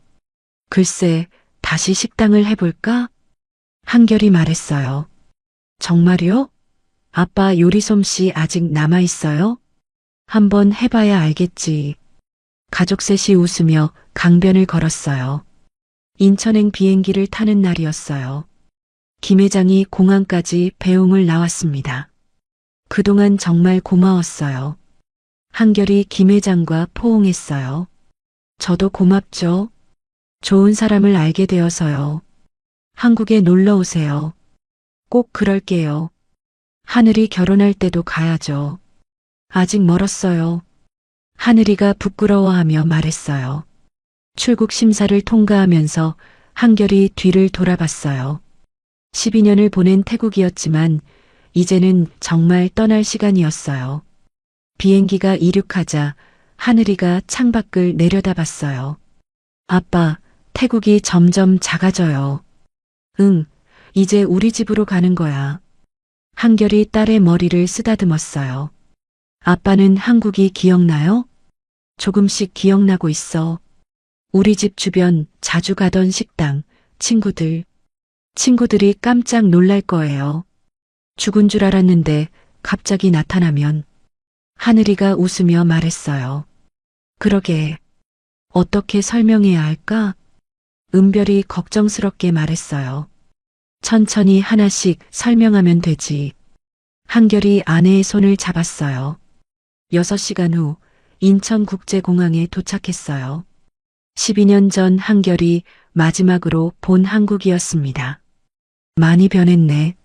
글쎄, 다시 식당을 해볼까? 한결이 말했어요. 정말요? 아빠 요리 솜씨 아직 남아있어요? 한번 해봐야 알겠지. 가족 셋이 웃으며 강변을 걸었어요. 인천행 비행기를 타는 날이었어요. 김 회장이 공항까지 배웅을 나왔습니다. 그동안 정말 고마웠어요. 한결이 김 회장과 포옹했어요. 저도 고맙죠. 좋은 사람을 알게 되어서요. 한국에 놀러 오세요. 꼭 그럴게요. 하늘이 결혼할 때도 가야죠. 아직 멀었어요. 하늘이가 부끄러워하며 말했어요. 출국 심사를 통과하면서 한결이 뒤를 돌아봤어요. 12년을 보낸 태국이었지만 이제는 정말 떠날 시간이었어요. 비행기가 이륙하자 하늘이가 창밖을 내려다봤어요. 아빠, 태국이 점점 작아져요. 응, 이제 우리 집으로 가는 거야. 한결이 딸의 머리를 쓰다듬었어요. 아빠는 한국이 기억나요? 조금씩 기억나고 있어. 우리 집 주변 자주 가던 식당, 친구들이 깜짝 놀랄 거예요. 죽은 줄 알았는데 갑자기 나타나면. 하늘이가 웃으며 말했어요. 그러게. 어떻게 설명해야 할까? 은별이 걱정스럽게 말했어요. 천천히 하나씩 설명하면 되지. 한결이 아내의 손을 잡았어요. 6시간 후 인천국제공항에 도착했어요. 12년 전 한결이 마지막으로 본 한국이었습니다. 많이 변했네.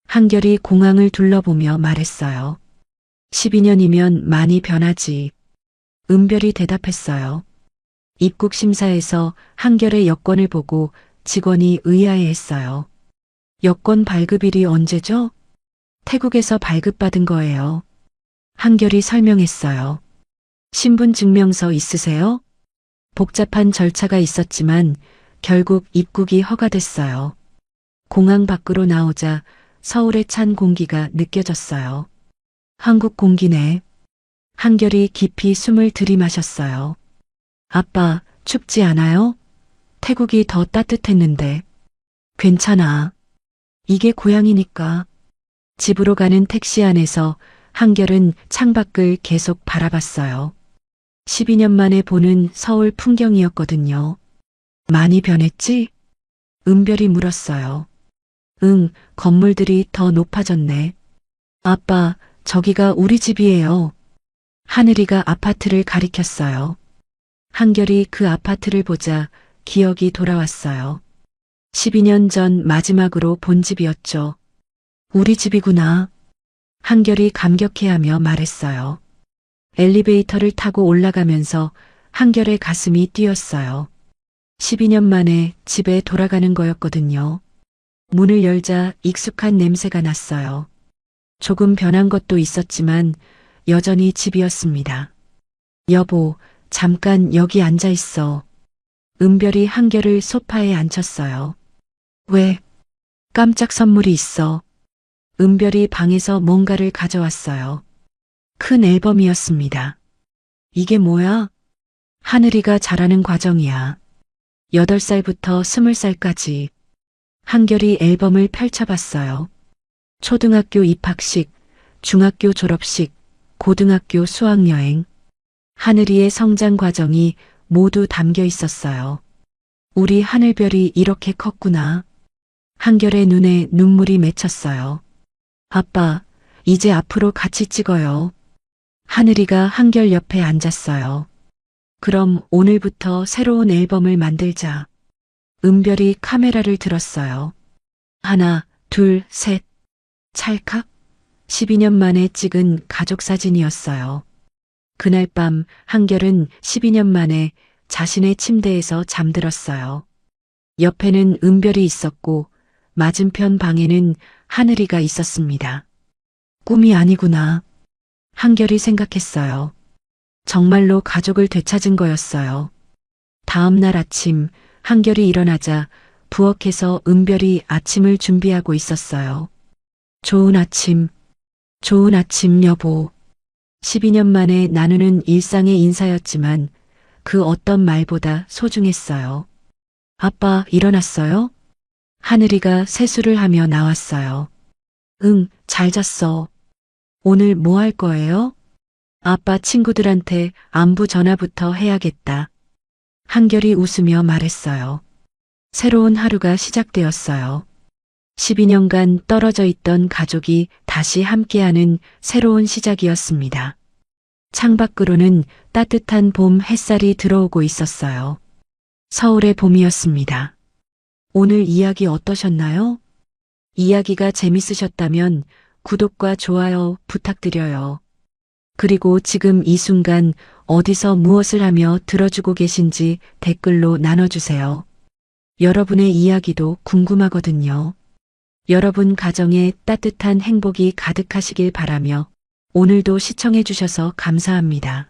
한결이 공항을 둘러보며 말했어요. 12년이면 많이 변하지. 은별이 대답했어요. 입국 심사에서 한결의 여권을 보고 직원이 의아해했어요. 여권 발급일이 언제죠? 태국에서 발급받은 거예요. 한결이 설명했어요. 신분증명서 있으세요? 복잡한 절차가 있었지만 결국 입국이 허가됐어요. 공항 밖으로 나오자 서울의 찬 공기가 느껴졌어요. 한국 공기네. 한결이 깊이 숨을 들이마셨어요. 아빠, 춥지 않아요? 태국이 더 따뜻했는데. 괜찮아. 이게 고향이니까. 집으로 가는 택시 안에서 한결은 창밖을 계속 바라봤어요. 12년 만에 보는 서울 풍경이었거든요. 많이 변했지? 은별이 물었어요. 응, 건물들이 더 높아졌네. 아빠, 저기가 우리 집이에요. 하늘이가 아파트를 가리켰어요. 한결이 그 아파트를 보자 기억이 돌아왔어요. 12년 전 마지막으로 본 집이었죠. 우리 집이구나. 한결이 감격해하며 말했어요. 엘리베이터를 타고 올라가면서 한결의 가슴이 뛰었어요. 12년 만에 집에 돌아가는 거였거든요. 문을 열자 익숙한 냄새가 났어요. 조금 변한 것도 있었지만 여전히 집이었습니다. 여보, 잠깐 여기 앉아 있어. 은별이 한결을 소파에 앉혔어요. 왜? 깜짝 선물이 있어. 은별이 방에서 뭔가를 가져왔어요. 큰 앨범이었습니다. 이게 뭐야? 하늘이가 자라는 과정이야. 8살부터 20살까지. 한결이 앨범을 펼쳐봤어요. 초등학교 입학식, 중학교 졸업식, 고등학교 수학여행. 하늘이의 성장 과정이 모두 담겨 있었어요. 우리 하늘별이 이렇게 컸구나. 한결의 눈에 눈물이 맺혔어요. 아빠, 이제 앞으로 같이 찍어요. 하늘이가 한결 옆에 앉았어요. 그럼 오늘부터 새로운 앨범을 만들자. 은별이 카메라를 들었어요. 하나, 둘, 셋. 찰칵. 12년 만에 찍은 가족 사진이었어요. 그날 밤 한결은 12년 만에 자신의 침대에서 잠들었어요. 옆에는 은별이 있었고 맞은편 방에는 하늘이가 있었습니다. 꿈이 아니구나. 한결이 생각했어요. 정말로 가족을 되찾은 거였어요. 다음 날 아침 한결이 일어나자 부엌에서 은별이 아침을 준비하고 있었어요. 좋은 아침, 좋은 아침 여보. 12년 만에 나누는 일상의 인사였지만 그 어떤 말보다 소중했어요. 아빠 일어났어요? 하늘이가 세수를 하며 나왔어요. 응, 잘 잤어. 오늘 뭐 할 거예요? 아빠 친구들한테 안부 전화부터 해야겠다. 한결이 웃으며 말했어요. 새로운 하루가 시작되었어요. 12년간 떨어져 있던 가족이 다시 함께하는 새로운 시작이었습니다. 창밖으로는 따뜻한 봄 햇살이 들어오고 있었어요. 서울의 봄이었습니다. 오늘 이야기 어떠셨나요? 이야기가 재밌으셨다면 구독과 좋아요 부탁드려요. 그리고 지금 이 순간 어디서 무엇을 하며 들어주고 계신지 댓글로 나눠주세요. 여러분의 이야기도 궁금하거든요. 여러분 가정에 따뜻한 행복이 가득하시길 바라며 오늘도 시청해주셔서 감사합니다.